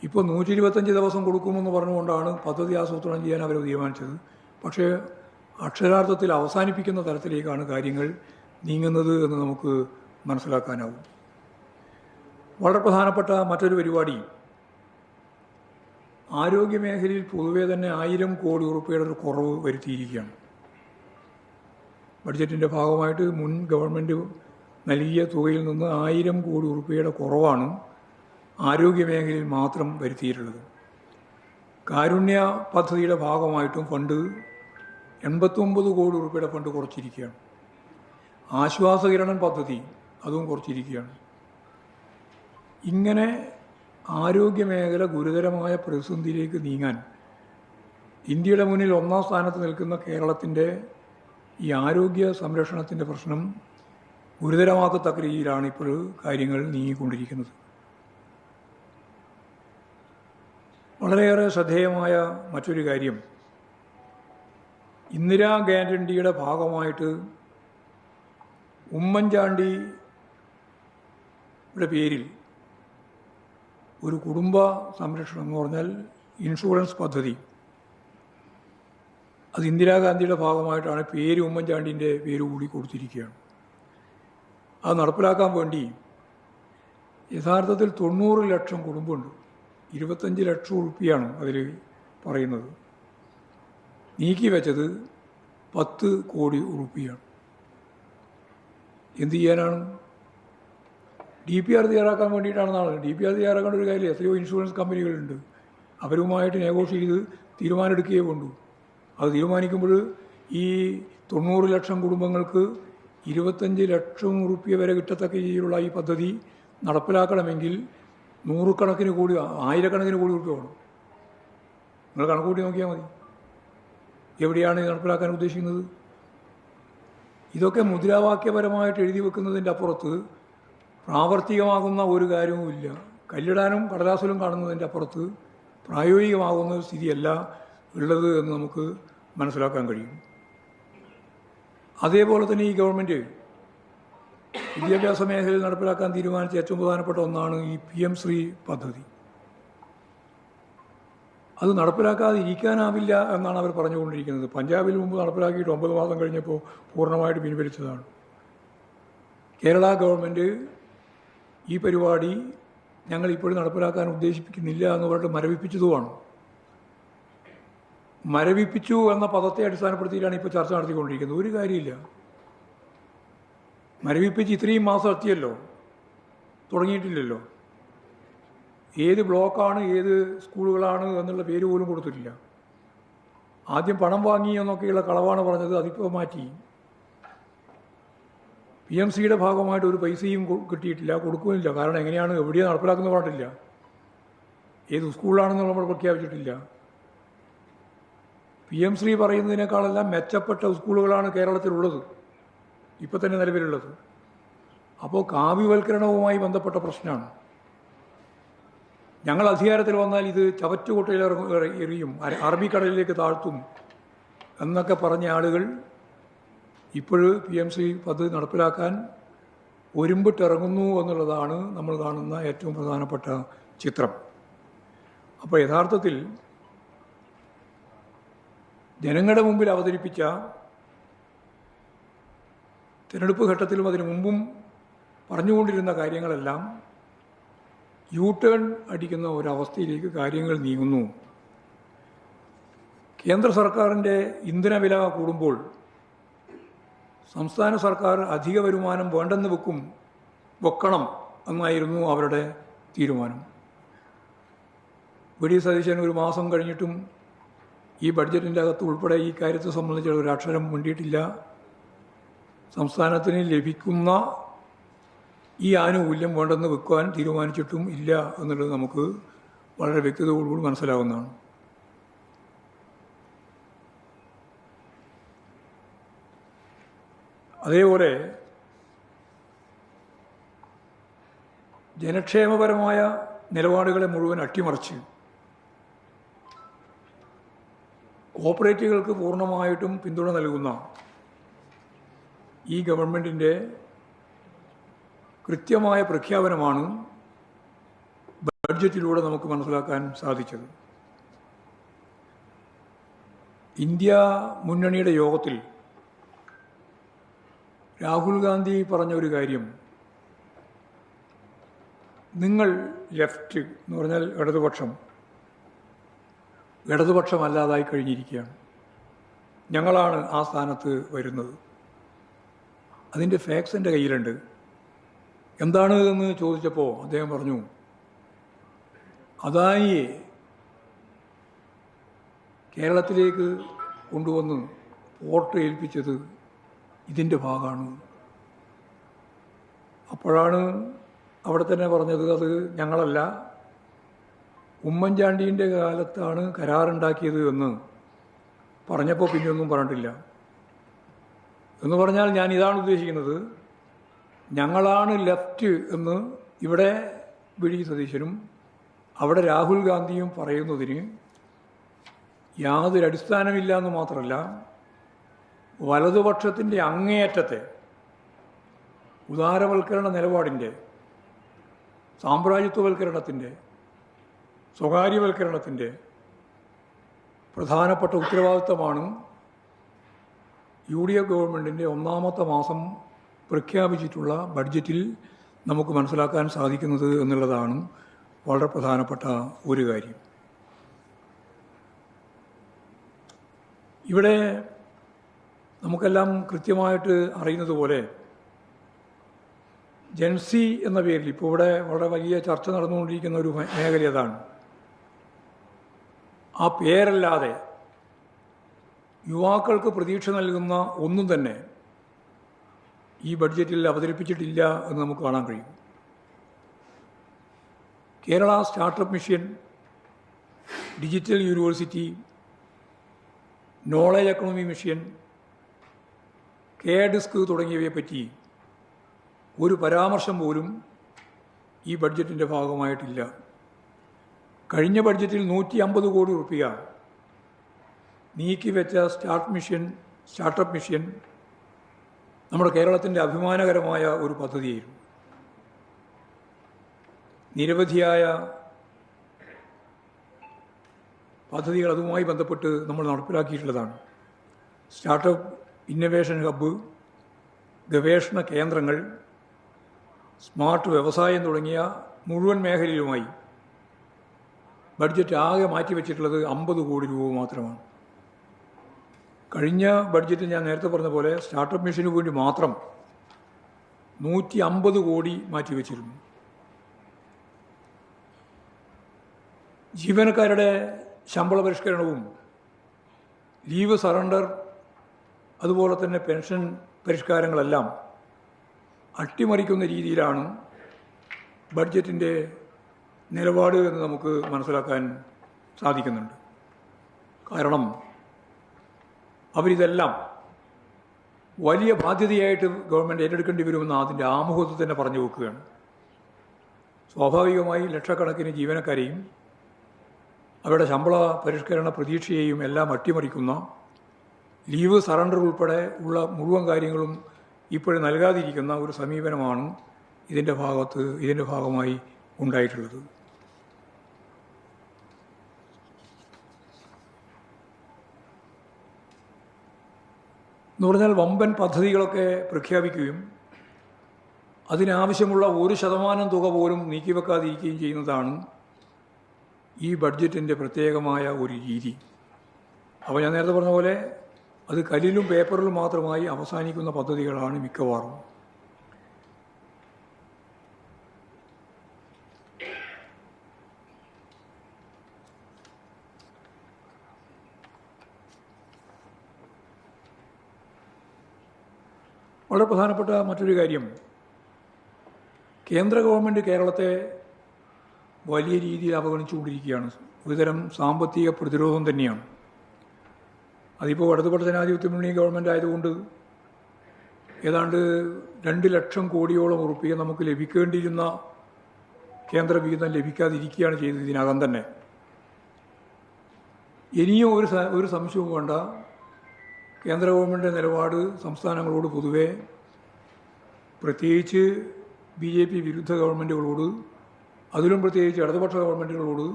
ഇപ്പോൾ 125 ദിവസം കൊടുക്കുമെന്ന് പറഞ്ഞുകൊണ്ടാണ് പദ്ധതി ആസൂത്രണം ചെയ്യാൻ അവർ തീരുമാനിച്ചത്. പക്ഷേ അക്ഷരാർത്ഥത്തിൽ അവസാനിപ്പിക്കുന്ന തരത്തിലേക്കാണ് കാര്യങ്ങൾ നീങ്ങുന്നത് എന്ന് നമുക്ക് മനസ്സിലാക്കാനാവും. വളരെ പ്രധാനപ്പെട്ട മറ്റൊരു പരിപാടി ആരോഗ്യമേഖലയിൽ പൊതുവെ തന്നെ 1000 കോടി രൂപയുടെ ഒരു കുറവ് വരുത്തിയിരിക്കുകയാണ്. ബഡ്ജറ്റിൻ്റെ ഭാഗമായിട്ട് മുൻ ഗവൺമെൻറ് നൽകിയ തുകയിൽ നിന്ന് 1000 കോടി രൂപയുടെ കുറവാണ് ആരോഗ്യമേഖലയിൽ മാത്രം വരുത്തിയിട്ടുള്ളത്. കാരുണ്യ പദ്ധതിയുടെ ഭാഗമായിട്ടും ഫണ്ട് 89 കോടി രൂപയുടെ ഫണ്ട് കുറച്ചിരിക്കുകയാണ്. ആശ്വാസകിരണം പദ്ധതി അതും കുറച്ചിരിക്കുകയാണ്. ഇങ്ങനെ ആരോഗ്യമേഖല ഗുരുതരമായ പ്രതിസന്ധിയിലേക്ക് നീങ്ങാൻ ഇന്ത്യയുടെ മുന്നിൽ 1-ാം സ്ഥാനത്ത് നിൽക്കുന്ന കേരളത്തിൻ്റെ ഈ ആരോഗ്യ സംരക്ഷണത്തിൻ്റെ പ്രശ്നം ഗുരുതരമാക്കത്തക്ക രീതിയിലാണ് ഇപ്പോൾ കാര്യങ്ങൾ നീങ്ങിക്കൊണ്ടിരിക്കുന്നത്. വളരെയേറെ ശ്രദ്ധേയമായ മറ്റൊരു കാര്യം, ഇന്ദിരാ ഗ്യാരണ്ടിയുടെ ഭാഗമായിട്ട് ഉമ്മൻചാണ്ടിയുടെ പേരിൽ ഒരു കുടുംബ സംരക്ഷണം എന്ന് പറഞ്ഞാൽ ഇൻഷുറൻസ് പദ്ധതി, അത് ഇന്ദിരാഗാന്ധിയുടെ ഭാഗമായിട്ടാണ് പേര് ഉമ്മൻചാണ്ടിൻ്റെ പേര് കൂടി കൊടുത്തിരിക്കുകയാണ്. അത് നടപ്പിലാക്കാൻ വേണ്ടി യഥാർത്ഥത്തിൽ 90 ലക്ഷം കുടുംബമുണ്ട്. 25 ലക്ഷം രൂപയാണ് അതിൽ പറയുന്നത്. നീക്കി വെച്ചത് 10 കോടി രൂപയാണ്. എന്ത് ചെയ്യാനാണ്? DPR തയ്യാറാക്കാൻ വേണ്ടിയിട്ടാണെന്നാണ്. DPR തയ്യാറാക്കേണ്ട ഒരു കാര്യം, എത്രയോ ഇൻഷുറൻസ് കമ്പനികളുണ്ട്, അവരുമായിട്ട് നെഗോഷിയേറ്റ് ചെയ്ത് തീരുമാനമെടുക്കുകയേ വേണ്ടൂ. അത് തീരുമാനിക്കുമ്പോൾ ഈ 90 ലക്ഷം കുടുംബങ്ങൾക്ക് 25 ലക്ഷം രൂപ വരെ കിട്ടത്തക്ക രീതിയിലുള്ള ഈ പദ്ധതി നടപ്പിലാക്കണമെങ്കിൽ 100 കണക്കിന് കോടി, 1000 കണക്കിന് കോടി രൂപ വേണം. നിങ്ങൾ കണക്കൂട്ടി നോക്കിയാൽ മതി എവിടെയാണ് ഇത് നടപ്പിലാക്കാൻ ഉദ്ദേശിക്കുന്നത്. ഇതൊക്കെ മുദ്രാവാക്യപരമായിട്ട് എഴുതി വെക്കുന്നതിൻ്റെ അപ്പുറത്ത് പ്രാവർത്തികമാകുന്ന ഒരു കാര്യവുമില്ല. കല്ലിടാനും കടലാസിലും കാണുന്നതിൻ്റെ അപ്പുറത്ത് പ്രായോഗികമാകുന്ന സ്ഥിതിയല്ല ഉള്ളത് എന്ന് നമുക്ക് മനസ്സിലാക്കാൻ കഴിയും. അതേപോലെ തന്നെ ഈ ഗവൺമെൻറ് വിദ്യാഭ്യാസ മേഖലയിൽ നടപ്പിലാക്കാൻ തീരുമാനിച്ച ഏറ്റവും പ്രധാനപ്പെട്ട ഒന്നാണ് ഈ PM ശ്രീ പദ്ധതി. അത് നടപ്പിലാക്കാതെ ഇരിക്കാനാവില്ല എന്നാണ് അവർ പറഞ്ഞുകൊണ്ടിരിക്കുന്നത്. പഞ്ചാബിൽ മുമ്പ് നടപ്പിലാക്കിയിട്ട് 9 മാസം കഴിഞ്ഞപ്പോൾ പൂർണ്ണമായിട്ട് പിൻവലിച്ചതാണ്. കേരള ഗവൺമെൻറ് ഈ പരിപാടി ഞങ്ങൾ ഇപ്പോഴും നടപ്പിലാക്കാൻ ഉദ്ദേശിപ്പിക്കുന്നില്ല എന്ന് പറഞ്ഞിട്ട് മരവിപ്പിച്ചതുമാണ്. മരവിപ്പിച്ചു എന്ന പദത്തെ അടിസ്ഥാനപ്പെടുത്തിയിട്ടാണ് ഇപ്പോൾ ചർച്ച നടത്തിക്കൊണ്ടിരിക്കുന്നത്. ഒരു കാര്യമില്ല. മരവിപ്പിച്ച് ഇത്രയും മാസം എത്തിയല്ലോ, തുടങ്ങിയിട്ടില്ലല്ലോ. ഏത് ബ്ലോക്കാണ്, ഏത് സ്കൂളുകളാണ് എന്നുള്ള പേര് പോലും കൊടുത്തിട്ടില്ല. ആദ്യം പണം വാങ്ങി എന്നൊക്കെയുള്ള കളവാണ് പറഞ്ഞത്, അതിപ്പോൾ മാറ്റി. PMCയുടെ ഭാഗമായിട്ട് ഒരു പൈസയും കിട്ടിയിട്ടില്ല, കൊടുക്കുന്നില്ല. കാരണം എങ്ങനെയാണ്, എവിടെയാണ് നടപ്പിലാക്കുന്നത് പറഞ്ഞിട്ടില്ല. ഏത് സ്കൂളിലാണെന്ന് നമ്മൾ പ്രഖ്യാപിച്ചിട്ടില്ല. PM ശ്രീ പറയുന്നതിനേക്കാളെല്ലാം മെച്ചപ്പെട്ട സ്കൂളുകളാണ് കേരളത്തിലുള്ളത്, ഇപ്പം തന്നെ നിലവിലുള്ളത്. അപ്പോൾ കാവ്യവൽക്കരണവുമായി ബന്ധപ്പെട്ട പ്രശ്നമാണ്. ഞങ്ങൾ അധികാരത്തിൽ വന്നാൽ ഇത് ചവറ്റുകൊട്ടയിൽ എറിയും, അറബിക്കടലിലേക്ക് താഴ്ത്തും എന്നൊക്കെ പറഞ്ഞ ആളുകൾ ഇപ്പോഴും PMC പദ്ധതി നടപ്പിലാക്കാൻ ഒരുമ്പിട്ടിറങ്ങുന്നു എന്നുള്ളതാണ് നമ്മൾ കാണുന്ന ഏറ്റവും പ്രധാനപ്പെട്ട ചിത്രം. അപ്പോൾ യഥാർത്ഥത്തിൽ ജനങ്ങളുടെ മുമ്പിൽ അവതരിപ്പിച്ച, തിരഞ്ഞെടുപ്പ് ഘട്ടത്തിലും അതിനു മുമ്പും പറഞ്ഞുകൊണ്ടിരുന്ന കാര്യങ്ങളെല്ലാം ടേൺ അടിക്കുന്ന ഒരവസ്ഥയിലേക്ക് കാര്യങ്ങൾ നീങ്ങുന്നു. കേന്ദ്ര സർക്കാരിൻ്റെ ഇന്ധനവില കൂടുമ്പോൾ സംസ്ഥാന സർക്കാർ അധിക വരുമാനം വേണ്ടെന്ന് വെക്കണം എന്നായിരുന്നു അവരുടെ തീരുമാനം. വി. ഡി. സതീശൻ 1 മാസം കഴിഞ്ഞിട്ടും ഈ ബഡ്ജറ്റിൻ്റെ അകത്ത് ഉൾപ്പെടെ ഈ കാര്യത്തെ സംബന്ധിച്ച് ഒരു അക്ഷരം മിണ്ടിയിട്ടില്ല. സംസ്ഥാനത്തിന് ലഭിക്കുന്ന ഈ ആനുകൂല്യം വേണ്ടെന്ന് വെക്കുവാൻ തീരുമാനിച്ചിട്ടും ഇല്ല എന്നുള്ളത് നമുക്ക് വളരെ വ്യക്തതയോടുകൂടി മനസ്സിലാവുന്നതാണ്. അതേപോലെ ജനക്ഷേമപരമായ നിലപാടുകളെ മുഴുവൻ അട്ടിമറിച്ച് കോർപ്പറേറ്റുകൾക്ക് പൂർണ്ണമായിട്ടും പിന്തുണ നൽകുന്ന ഈ ഗവൺമെൻറ്റിൻ്റെ കൃത്യമായ പ്രഖ്യാപനമാണ് ബഡ്ജറ്റിലൂടെ നമുക്ക് മനസ്സിലാക്കാൻ സാധിച്ചത്. ഇന്ത്യ മുന്നണിയുടെ യോഗത്തിൽ രാഹുൽ ഗാന്ധി പറഞ്ഞ ഒരു കാര്യം, നിങ്ങൾ ലെഫ്റ്റ് എന്ന് പറഞ്ഞാൽ ഇടതുപക്ഷമല്ലാതായി കഴിഞ്ഞിരിക്കുകയാണ്, ഞങ്ങളാണ് ആ സ്ഥാനത്ത് വരുന്നത്. അതിൻ്റെ ഫാക്ട്സ് എൻ്റെ കയ്യിലുണ്ട്. എന്താണ് എന്ന് ചോദിച്ചപ്പോൾ അദ്ദേഹം പറഞ്ഞു, അദാനിയെ കേരളത്തിലേക്ക് കൊണ്ടുവന്ന് പോർട്ട് ഏൽപ്പിച്ചത് ഇതിൻ്റെ ഭാഗമാണ്. അപ്പോഴാണ് അവിടെ തന്നെ പറഞ്ഞത്, അത് ഞങ്ങളല്ല, ഉമ്മൻചാണ്ടീൻ്റെ കാലത്താണ് കരാറുണ്ടാക്കിയത് എന്ന് പറഞ്ഞപ്പോൾ പിന്നെ ഒന്നും പറഞ്ഞിട്ടില്ല. എന്ന് പറഞ്ഞാൽ ഞാൻ ഇതാണ് ഉദ്ദേശിക്കുന്നത്, ഞങ്ങളാണ് ലെഫ്റ്റ് എന്ന് ഇവിടെ വി. ഡി. സതീശനും അവിടെ രാഹുൽ ഗാന്ധിയും പറയുന്നതിന് യാതൊരു അടിസ്ഥാനമില്ല എന്ന് മാത്രമല്ല, വലതുപക്ഷത്തിൻ്റെ അങ്ങേയറ്റത്തെ ഉദാരവൽക്കരണ നിലപാടിൻ്റെ, സാമ്രാജ്യത്വവൽക്കരണത്തിൻ്റെ, സ്വകാര്യവൽക്കരണത്തിൻ്റെ പ്രധാനപ്പെട്ട ഉത്തരവാദിത്തമാണ് UDF ഗവൺമെൻറ്റിൻ്റെ 1ാമത്തെ മാസം പ്രഖ്യാപിച്ചിട്ടുള്ള ബഡ്ജറ്റിൽ നമുക്ക് മനസ്സിലാക്കാൻ സാധിക്കുന്നത് എന്നുള്ളതാണ് വളരെ പ്രധാനപ്പെട്ട ഒരു കാര്യം. ഇവിടെ നമുക്കെല്ലാം കൃത്യമായിട്ട് അറിയുന്നത് പോലെ ജൻസി എന്ന പേരിൽ ഇപ്പോൾ ഇവിടെ വളരെ വലിയ ചർച്ച നടന്നുകൊണ്ടിരിക്കുന്ന ഒരു മേഖല അതാണ്. ആ പേരല്ലാതെ യുവാക്കൾക്ക് പ്രതീക്ഷ നൽകുന്ന ഒന്നും തന്നെ ഈ ബഡ്ജറ്റിൽ അവതരിപ്പിച്ചിട്ടില്ല എന്ന് നമുക്ക് കാണാൻ കഴിയും. Kerala startup mission, digital university, knowledge economy mission, care disc തുടങ്ങിയവയെപ്പറ്റി ഒരു പരാമർശം പോലും ഈ ബഡ്ജറ്റിൻ്റെ ഭാഗമായിട്ടില്ല. കഴിഞ്ഞ ബഡ്ജറ്റിൽ 150 കോടി റുപ്യ നീക്കിവെച്ച സ്റ്റാർട്ടപ്പ് മിഷൻ നമ്മുടെ കേരളത്തിൻ്റെ അഭിമാനകരമായ ഒരു പദ്ധതിയായിരുന്നു. നിരവധിയായ പദ്ധതികൾ അതുമായി ബന്ധപ്പെട്ട് നമ്മൾ നടപ്പിലാക്കിയിട്ടുള്ളതാണ്. സ്റ്റാർട്ടപ്പ് ഇന്നൊവേഷൻ ഹബ്ബ്, ഗവേഷണ കേന്ദ്രങ്ങൾ, സ്മാർട്ട് വ്യവസായം തുടങ്ങിയ മുഴുവൻ മേഖലയിലുമായി ബഡ്ജറ്റ് ആകെ മാറ്റിവെച്ചിട്ടുള്ളത് 50 കോടി രൂപ മാത്രമാണ്. കഴിഞ്ഞ ബഡ്ജറ്റിൽ ഞാൻ നേരത്തെ പറഞ്ഞ പോലെ സ്റ്റാർട്ടപ്പ് മിഷന് വേണ്ടി മാത്രം 150 കോടി മാറ്റിവെച്ചിരുന്നു. ജീവനക്കാരുടെ ശമ്പള പരിഷ്കരണവും ലീവ് സറണ്ടർ അതുപോലെ തന്നെ പെൻഷൻ പരിഷ്കാരങ്ങളെല്ലാം അട്ടിമറിക്കുന്ന രീതിയിലാണ് ബഡ്ജറ്റിൻ്റെ നിലപാട് എന്ന് നമുക്ക് മനസ്സിലാക്കാൻ സാധിക്കുന്നുണ്ട്. കാരണം അവരിതെല്ലാം വലിയ ബാധ്യതയായിട്ട് ഗവൺമെൻറ് ഏറ്റെടുക്കേണ്ടി വരുമെന്ന് അതിൻ്റെ ആമുഖത്തിൽ തന്നെ പറഞ്ഞു വെക്കുകയാണ്. സ്വാഭാവികമായി ലക്ഷക്കണക്കിന് ജീവനക്കാരെയും അവരുടെ ശമ്പള പരിഷ്കരണ പ്രതീക്ഷയെയും എല്ലാം അട്ടിമറിക്കുന്ന ലീവ് സറണ്ടർ ഉൾപ്പെടെ ഉള്ള മുഴുവൻ കാര്യങ്ങളും ഇപ്പോഴും നൽകാതിരിക്കുന്ന ഒരു സമീപനമാണ് ഇതിൻ്റെ ഭാഗമായി ഉണ്ടായിട്ടുള്ളത്. എന്ന് പറഞ്ഞാൽ വമ്പൻ പദ്ധതികളൊക്കെ പ്രഖ്യാപിക്കുകയും അതിനാവശ്യമുള്ള 1% തുക പോലും നീക്കിവെക്കാതിരിക്കുകയും ചെയ്യുന്നതാണ് ഈ ബഡ്ജറ്റിൻ്റെ പ്രത്യേകമായ ഒരു രീതി. അപ്പോൾ ഞാൻ നേരത്തെ പറഞ്ഞ പോലെ അത് കല്ലിലും പേപ്പറിലും മാത്രമായി അവസാനിക്കുന്ന പദ്ധതികളാണ് മിക്കവാറും. വളരെ പ്രധാനപ്പെട്ട മറ്റൊരു കാര്യം, കേന്ദ്ര ഗവൺമെൻറ് കേരളത്തെ വലിയ രീതിയിൽ അവഗണിച്ചുകൊണ്ടിരിക്കുകയാണ്. ഒരുതരം സാമ്പത്തിക പ്രതിരോധം തന്നെയാണ്. അതിപ്പോൾ ഇടതുപക്ഷ ജനാധിപത്യ മുന്നണി ഗവൺമെൻറ് ആയതുകൊണ്ട് ഏതാണ്ട് 2 ലക്ഷം കോടിയോളം ഉറുപ്പിക നമുക്ക് ലഭിക്കേണ്ടിയിരുന്ന കേന്ദ്ര വിഹിതം ലഭിക്കാതിരിക്കുകയാണ് ചെയ്തത് ഇതിനകം തന്നെ. ഇനിയും ഒരു സംശയവും വേണ്ട, കേന്ദ്ര ഗവൺമെൻറ് നിലപാട് സംസ്ഥാനങ്ങളോട് പൊതുവെ, പ്രത്യേകിച്ച് BJP വിരുദ്ധ ഗവൺമെൻറ്റുകളോട്, അതിലും പ്രത്യേകിച്ച് ഇടതുപക്ഷ ഗവൺമെൻറ്റുകളോട്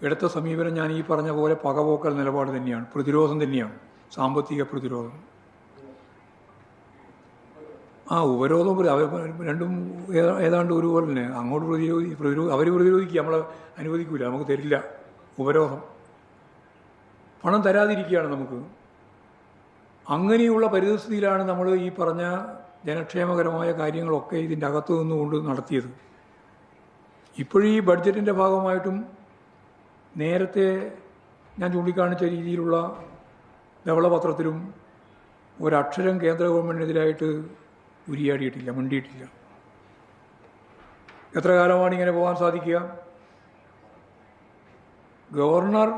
എടുത്ത സമീപനം ഞാൻ ഈ പറഞ്ഞ പോലെ പകപോക്കൽ നിലപാട് തന്നെയാണ്, പ്രതിരോധം തന്നെയാണ്, സാമ്പത്തിക പ്രതിരോധം. ഉപരോധം രണ്ടും ഏതാണ്ട് ഒരുപോലെ തന്നെ. അങ്ങോട്ട് അവർ പ്രതിരോധിക്കുക, നമ്മളെ അനുവദിക്കില്ല, നമുക്ക് തരില്ല. ഉപരോധം, പണം തരാതിരിക്കുകയാണ് നമുക്ക്. അങ്ങനെയുള്ള പരിസ്ഥിതിയിലാണ് നമ്മൾ ഈ പറഞ്ഞ ജനക്ഷേമകരമായ കാര്യങ്ങളൊക്കെ ഇതിൻ്റെ അകത്തു നിന്നുകൊണ്ട് നടത്തിയത്. ഇപ്പോഴീ ബഡ്ജറ്റിൻ്റെ ഭാഗമായിട്ടും നേരത്തെ ഞാൻ ചൂണ്ടിക്കാണിച്ച രീതിയിലുള്ള ധവളപത്രത്തിലും ഒരക്ഷരം കേന്ദ്ര ഗവൺമെൻറ്റിനെതിരായിട്ട് ഉരിയാടിയിട്ടില്ല, മിണ്ടിയിട്ടില്ല. എത്ര കാലമാണ് ഇങ്ങനെ പോകാൻ സാധിക്കുക? ഗവർണർ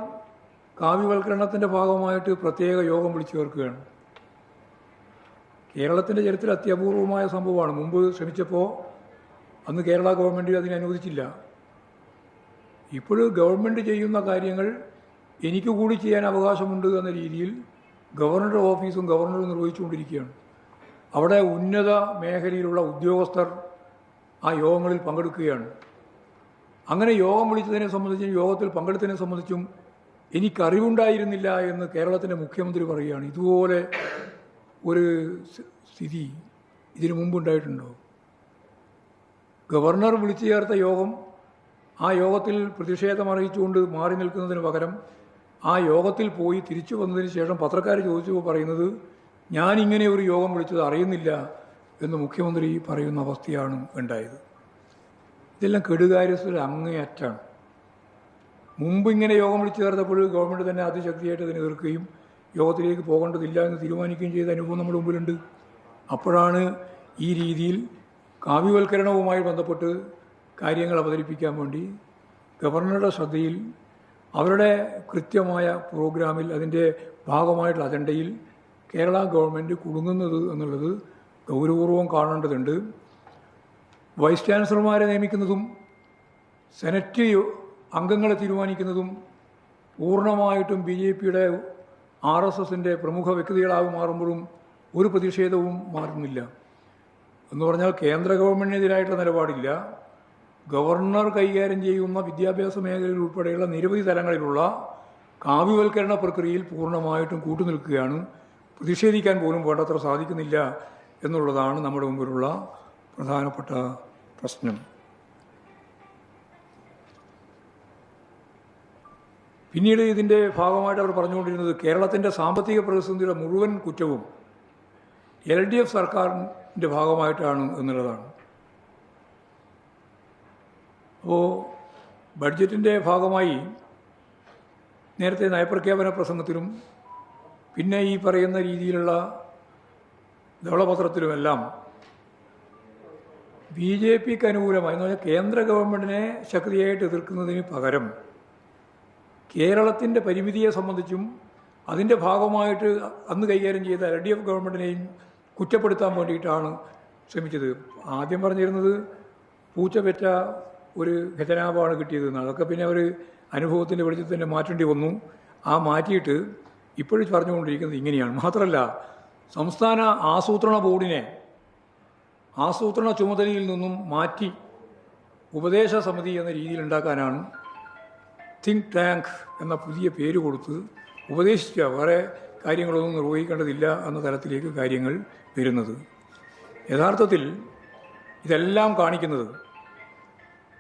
കാവ്യവൽക്കരണത്തിൻ്റെ ഭാഗമായിട്ട് പ്രത്യേക യോഗം വിളിച്ചു ചേർക്കുകയാണ്. കേരളത്തിൻ്റെ ചരിത്രത്തിൽ അത്യപൂർവമായ സംഭവമാണ്. മുമ്പ് ശ്രമിച്ചപ്പോൾ അന്ന് കേരള ഗവൺമെൻറ് അതിനെ അനുവദിച്ചില്ല. ഇപ്പോഴും ഗവൺമെൻറ് ചെയ്യുന്ന കാര്യങ്ങൾ എനിക്ക് കൂടി ചെയ്യാൻ അവകാശമുണ്ട് എന്ന രീതിയിൽ ഗവർണറുടെ ഓഫീസും ഗവർണറും നിർവഹിച്ചുകൊണ്ടിരിക്കുകയാണ്. അവിടെ ഉന്നത മേഖലയിലുള്ള ഉദ്യോഗസ്ഥർ ആ യോഗങ്ങളിൽ പങ്കെടുക്കുകയാണ്. അങ്ങനെ യോഗം വിളിച്ചതിനെ സംബന്ധിച്ചും യോഗത്തിൽ പങ്കെടുത്തതിനെ സംബന്ധിച്ചും എനിക്കറിവുണ്ടായിരുന്നില്ല എന്ന് കേരളത്തിൻ്റെ മുഖ്യമന്ത്രി പറയുകയാണ്. ഇതുപോലെ ഒരു സ്ഥിതി ഇതിനു മുമ്പുണ്ടായിട്ടുണ്ടോ? ഗവർണർ വിളിച്ചു ചേർത്ത യോഗം, ആ യോഗത്തിൽ പ്രതിഷേധം അറിയിച്ചുകൊണ്ട് മാറി നിൽക്കുന്നതിന് പകരം ആ യോഗത്തിൽ പോയി തിരിച്ചു വന്നതിന് ശേഷം പത്രക്കാർ ചോദിച്ചപ്പോൾ പറയുന്നത് ഞാനിങ്ങനെ ഒരു യോഗം വിളിച്ചത് അറിയുന്നില്ല എന്ന് മുഖ്യമന്ത്രി പറയുന്ന അവസ്ഥയാണ് ഉണ്ടായത്. ഇതെല്ലാം കെടുകാര്യസ്ഥ അങ്ങേയറ്റാണ്. മുമ്പ് ഇങ്ങനെ യോഗം വിളിച്ചു ചേർത്തപ്പോൾ ഗവൺമെൻറ് തന്നെ അതിശക്തിയായിട്ട് അതിനെ എതിർക്കുകയും യോഗത്തിലേക്ക് പോകേണ്ടതില്ല എന്ന് തീരുമാനിക്കുകയും ചെയ്ത അനുഭവം നമ്മുടെ മുമ്പിലുണ്ട്. അപ്പോഴാണ് ഈ രീതിയിൽ കാവ്യവൽക്കരണവുമായി ബന്ധപ്പെട്ട് കാര്യങ്ങൾ അവതരിപ്പിക്കാൻ വേണ്ടി ഗവർണറുടെ ശ്രദ്ധയിൽ, അവരുടെ കൃത്യമായ പ്രോഗ്രാമിൽ, അതിൻ്റെ ഭാഗമായിട്ടുള്ള അജണ്ടയിൽ കേരള ഗവൺമെൻറ് കുടുങ്ങുന്നത് എന്നുള്ളത് ഗൗരവപൂർവ്വം കാണേണ്ടതുണ്ട്. വൈസ് ചാൻസലർമാരെ നിയമിക്കുന്നതും സെനറ്റ് അംഗങ്ങളെ തീരുമാനിക്കുന്നതും പൂർണ്ണമായിട്ടും BJPയുടെ RSSൻ്റെ പ്രമുഖ വ്യക്തികളായി മാറുമ്പോഴും ഒരു പ്രതിഷേധവും മാറുന്നില്ല. എന്ന് പറഞ്ഞാൽ കേന്ദ്ര ഗവൺമെൻറ്റിനെതിരായിട്ടുള്ള നിലപാടില്ല. ഗവർണർ കൈകാര്യം ചെയ്യുന്ന വിദ്യാഭ്യാസ മേഖലയിൽ ഉൾപ്പെടെയുള്ള നിരവധി തലങ്ങളിലുള്ള കാവ്യവൽക്കരണ പ്രക്രിയയിൽ പൂർണ്ണമായിട്ടും കൂട്ടുനിൽക്കുകയാണ്. പ്രതിഷേധിക്കാൻ പോലും വേണ്ടത്ര സാധിക്കുന്നില്ല എന്നുള്ളതാണ് നമ്മുടെ മുമ്പിലുള്ള പ്രധാനപ്പെട്ട പ്രശ്നം. പിന്നീട് ഇതിൻ്റെ ഭാഗമായിട്ട് അവർ പറഞ്ഞുകൊണ്ടിരുന്നത് കേരളത്തിൻ്റെ സാമ്പത്തിക പ്രതിസന്ധിയുടെ മുഴുവൻ കുറ്റവും LDF സർക്കാരിൻ്റെ ഭാഗമായിട്ടാണ് എന്നുള്ളതാണ്. അപ്പോൾ ബഡ്ജറ്റിൻ്റെ ഭാഗമായി നേരത്തെ നയപ്രഖ്യാപന പ്രസംഗത്തിലും പിന്നെ ഈ പറയുന്ന രീതിയിലുള്ള ധവളപത്രത്തിലുമെല്ലാം BJPക്ക് അനുകൂലമായി എന്ന് പറഞ്ഞാൽ കേന്ദ്ര ഗവൺമെൻറ്റിനെ ശക്തിയായിട്ട് എതിർക്കുന്നതിന് പകരം കേരളത്തിൻ്റെ പരിമിതിയെ സംബന്ധിച്ചും അതിൻ്റെ ഭാഗമായിട്ട് അന്ന് കൈകാര്യം ചെയ്ത LDF ഗവൺമെൻറ്റിനെയും കുറ്റപ്പെടുത്താൻ വേണ്ടിയിട്ടാണ് ശ്രമിച്ചത്. ആദ്യം പറഞ്ഞിരുന്നത് പൂച്ച പെറ്റ ഒരു ഖജനാവാണ് കിട്ടിയതെന്ന്. അതൊക്കെ പിന്നെ അവർ അനുഭവത്തിൻ്റെ വെളിച്ചത്തിൽ തന്നെ മാറ്റേണ്ടി വന്നു. ആ മാറ്റിയിട്ട് ഇപ്പോഴും പറഞ്ഞുകൊണ്ടിരിക്കുന്നത് ഇങ്ങനെയാണ്. മാത്രമല്ല സംസ്ഥാന ആസൂത്രണ ബോർഡിനെ ആസൂത്രണ ചുമതലയിൽ നിന്നും മാറ്റി ഉപദേശ സമിതി എന്ന രീതിയിൽ ഉണ്ടാക്കാനാണ് തിങ്ക് ടാങ്ക് എന്ന പുതിയ പേര് കൊടുത്ത് ഉപദേശിക്കുക. വേറെ കാര്യങ്ങളൊന്നും നിർവഹിക്കേണ്ടതില്ല എന്ന തലത്തിലേക്ക് കാര്യങ്ങൾ വരുന്നത്. യഥാർത്ഥത്തിൽ ഇതെല്ലാം കാണിക്കുന്നത്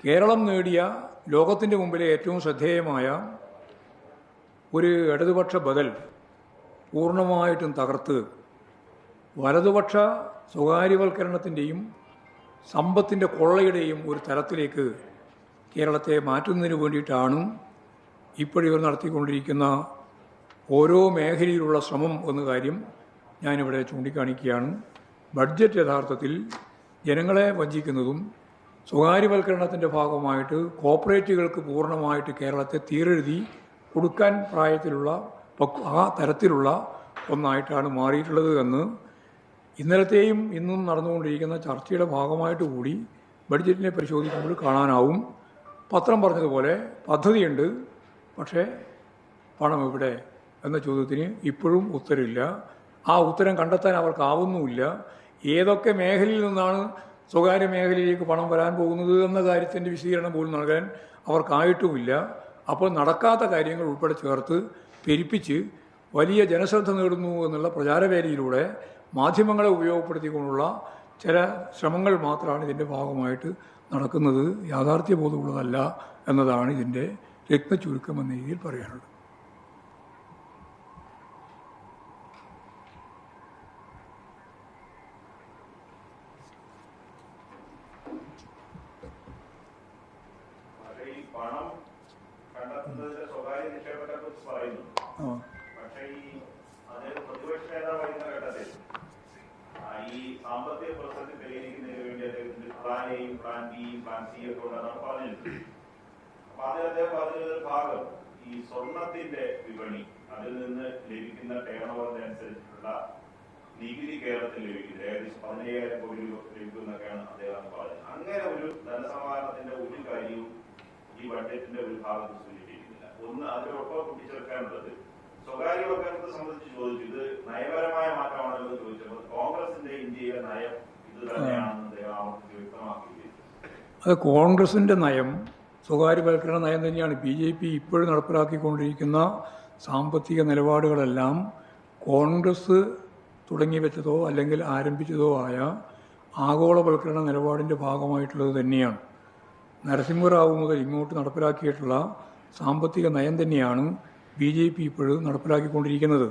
കേരളം നേടിയ ലോകത്തിൻ്റെ മുമ്പിലെ ഏറ്റവും ശ്രദ്ധേയമായ ഒരു ഇടതുപക്ഷ ബദൽ പൂർണ്ണമായിട്ടും തകർത്ത് വലതുപക്ഷ സ്വകാര്യവൽക്കരണത്തിൻ്റെയും സമ്പത്തിൻ്റെ കൊള്ളയുടെയും ഒരു തലത്തിലേക്ക് കേരളത്തെ മാറ്റുന്നതിന് വേണ്ടിയിട്ടാണ് ഇപ്പോഴിവർ നടത്തിക്കൊണ്ടിരിക്കുന്ന ഓരോ മേഖലയിലുള്ള ശ്രമം എന്ന കാര്യം ഞാനിവിടെ ചൂണ്ടിക്കാണിക്കുകയാണ്. ബഡ്ജറ്റ് യഥാർത്ഥത്തിൽ ജനങ്ങളെ വഞ്ചിക്കുന്നതും സ്വകാര്യവൽക്കരണത്തിൻ്റെ ഭാഗമായിട്ട് കോർപ്പറേറ്റുകൾക്ക് പൂർണ്ണമായിട്ട് കേരളത്തെ തീരെഴുതി കൊടുക്കാൻ പ്രായത്തിലുള്ള ആ തരത്തിലുള്ള ഒന്നായിട്ടാണ് മാറിയിട്ടുള്ളത് എന്ന് ഇന്നലത്തെയും ഇന്നും നടന്നുകൊണ്ടിരിക്കുന്ന ചർച്ചയുടെ ഭാഗമായിട്ട് കൂടി ബഡ്ജറ്റിനെ പരിശോധിക്കുമ്പോൾ കാണാനാവും. പത്രം പറഞ്ഞതുപോലെ പദ്ധതിയുണ്ട്, പക്ഷേ പണം എവിടെ എന്ന ചോദ്യത്തിന് ഇപ്പോഴും ഉത്തരമില്ല. ആ ഉത്തരം കണ്ടെത്താൻ അവർക്കാവുന്നുമില്ല. ഏതൊക്കെ മേഖലയിൽ നിന്നാണ് സ്വകാര്യ മേഖലയിലേക്ക് പണം വരാൻ പോകുന്നത് എന്ന കാര്യത്തിൻ്റെ വിശദീകരണം പോലും നൽകാൻ അവർക്കായിട്ടുമില്ല. അപ്പോൾ നടക്കാത്ത കാര്യങ്ങൾ ഉൾപ്പെടെ ചേർത്ത് പെരുപ്പിച്ച് വലിയ ജനശ്രദ്ധ നേടുന്നു എന്നുള്ള പ്രചാരവേദിയിലൂടെ മാധ്യമങ്ങളെ ഉപയോഗപ്പെടുത്തിക്കൊണ്ടുള്ള ചില ശ്രമങ്ങൾ മാത്രമാണ് ഇതിൻ്റെ ഭാഗമായിട്ട് നടക്കുന്നത്. യാഥാർത്ഥ്യബോധമുള്ളതല്ല എന്നതാണ് ഇതിൻ്റെ രത്നച്ചുരുക്കം എന്ന രീതിയിൽ പറയാനുള്ളത്. സാമ്പത്തിക പ്രതിസന്ധി പരിഹരിക്കുന്നതിന് വേണ്ടി അദ്ദേഹത്തിന്റെ പ്ലാൻ എയും പ്ലാൻ ബിയും പ്ലാൻ സി ഒക്കെ ഉണ്ടെന്നാണ് പറഞ്ഞിട്ടുണ്ട്. അപ്പൊ അദ്ദേഹം പറഞ്ഞൊരു ഭാഗം ഈ സ്വർണത്തിന്റെ വിപണി, അതിൽ നിന്ന് ലഭിക്കുന്ന ടേൺ ഓവറിനനുസരിച്ചുള്ള നികുതി കേരളത്തിൽ ലഭിക്കുന്നത് ഏകദേശം 15,000 കോടി രൂപ ലഭിക്കുന്നൊക്കെയാണ് അദ്ദേഹം പറഞ്ഞത്. അങ്ങനെ ഒരു ധനസമാഹരണത്തിന്റെ ഒരു കാര്യവും ഈ ബഡ്ജറ്റിന്റെ ഒരു ഭാഗത്ത് സൂചിപ്പിക്കുന്നില്ല. ഒന്ന് അതിലൊപ്പം കൂട്ടിച്ചേർക്കാനുള്ളത് സ്വകാര്യവൽക്കരണത്തെ സംബന്ധിച്ച് ചോദിച്ചു. ഇത് നയപരമായ മാറ്റമാണെന്ന് ചോദിച്ചപ്പോൾ കോൺഗ്രസിന്റെ ഇന്ത്യയിലെ നയം ഇത് തന്നെയാണെന്ന് അദ്ദേഹം ആവർത്തിച്ച് വ്യക്തമാക്കുകയും അത് കോൺഗ്രസിൻ്റെ നയം സ്വകാര്യവൽക്കരണ നയം തന്നെയാണ്. BJP ഇപ്പോഴും നടപ്പിലാക്കിക്കൊണ്ടിരിക്കുന്ന സാമ്പത്തിക നിലപാടുകളെല്ലാം കോൺഗ്രസ് തുടങ്ങി വെച്ചതോ അല്ലെങ്കിൽ ആരംഭിച്ചതോ ആയ ആഗോളവൽക്കരണ നിലപാടിൻ്റെ ഭാഗമായിട്ടുള്ളത് തന്നെയാണ്. നരസിംഹറാവു മുതൽ ഇങ്ങോട്ട് നടപ്പിലാക്കിയിട്ടുള്ള സാമ്പത്തിക നയം തന്നെയാണ് BJP ഇപ്പോഴും നടപ്പിലാക്കിക്കൊണ്ടിരിക്കുന്നത്.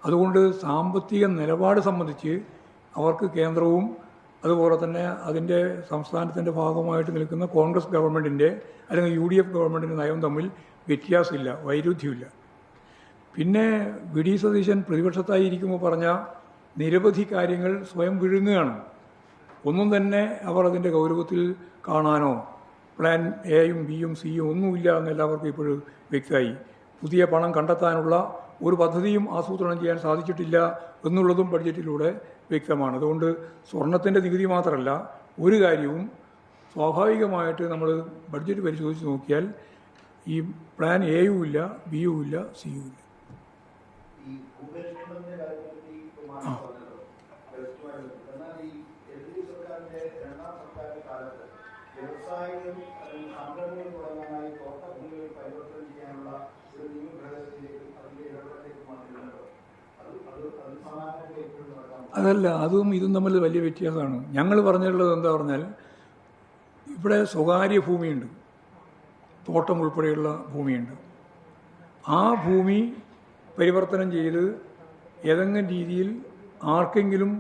അതുകൊണ്ട് സാമ്പത്തിക നിലപാട് സംബന്ധിച്ച് അവർക്ക് കേന്ദ്രവും അതുപോലെ തന്നെ അതിൻ്റെ സംസ്ഥാനത്തിൻ്റെ ഭാഗമായിട്ട് നിൽക്കുന്ന കോൺഗ്രസ് ഗവൺമെൻറ്റിൻ്റെ അല്ലെങ്കിൽ UDF ഗവൺമെൻറ്റിൻ്റെ നയം തമ്മിൽ വ്യത്യാസമില്ല, വൈരുദ്ധ്യമില്ല. പിന്നെ വി.ഡി. സതീശൻ പ്രതിപക്ഷത്തായിരിക്കുമ്പോൾ പറഞ്ഞ നിരവധി കാര്യങ്ങൾ സ്വയം വിഴുങ്ങുകയാണ്. ഒന്നും തന്നെ അവർ അതിൻ്റെ ഗൗരവത്തിൽ കാണാനോ പ്ലാൻ എയും ബിയും സിയും ഒന്നുമില്ല എന്ന് എല്ലാവർക്കും ഇപ്പോഴും വ്യക്തമായി. പുതിയ പണം കണ്ടെത്താനുള്ള ഒരു പദ്ധതിയും ആസൂത്രണം ചെയ്യാൻ സാധിച്ചിട്ടില്ല എന്നുള്ളതും ബഡ്ജറ്റിലൂടെ വ്യക്തമാണ്. അതുകൊണ്ട് സ്വർണത്തിൻ്റെ നികുതി മാത്രമല്ല ഒരു കാര്യവും സ്വാഭാവികമായിട്ട് നമ്മൾ ബഡ്ജറ്റ് പരിശോധിച്ച് നോക്കിയാൽ ഈ പ്ലാൻ എയും ഇല്ല, ബിയും ഇല്ല, സിയും ഇല്ല. ആ അതല്ല, അതും ഇതും തമ്മിൽ വലിയ വ്യത്യാസമാണ്. ഞങ്ങൾ പറഞ്ഞിട്ടുള്ളത് എന്താ പറഞ്ഞാൽ, ഇവിടെ സ്വകാര്യ ഭൂമിയുണ്ട്, തോട്ടം ഉൾപ്പെടെയുള്ള ഭൂമിയുണ്ട്. ആ ഭൂമി പരിവർത്തനം ചെയ്ത് ഏതെങ്കിലും രീതിയിൽ ആർക്കെങ്കിലും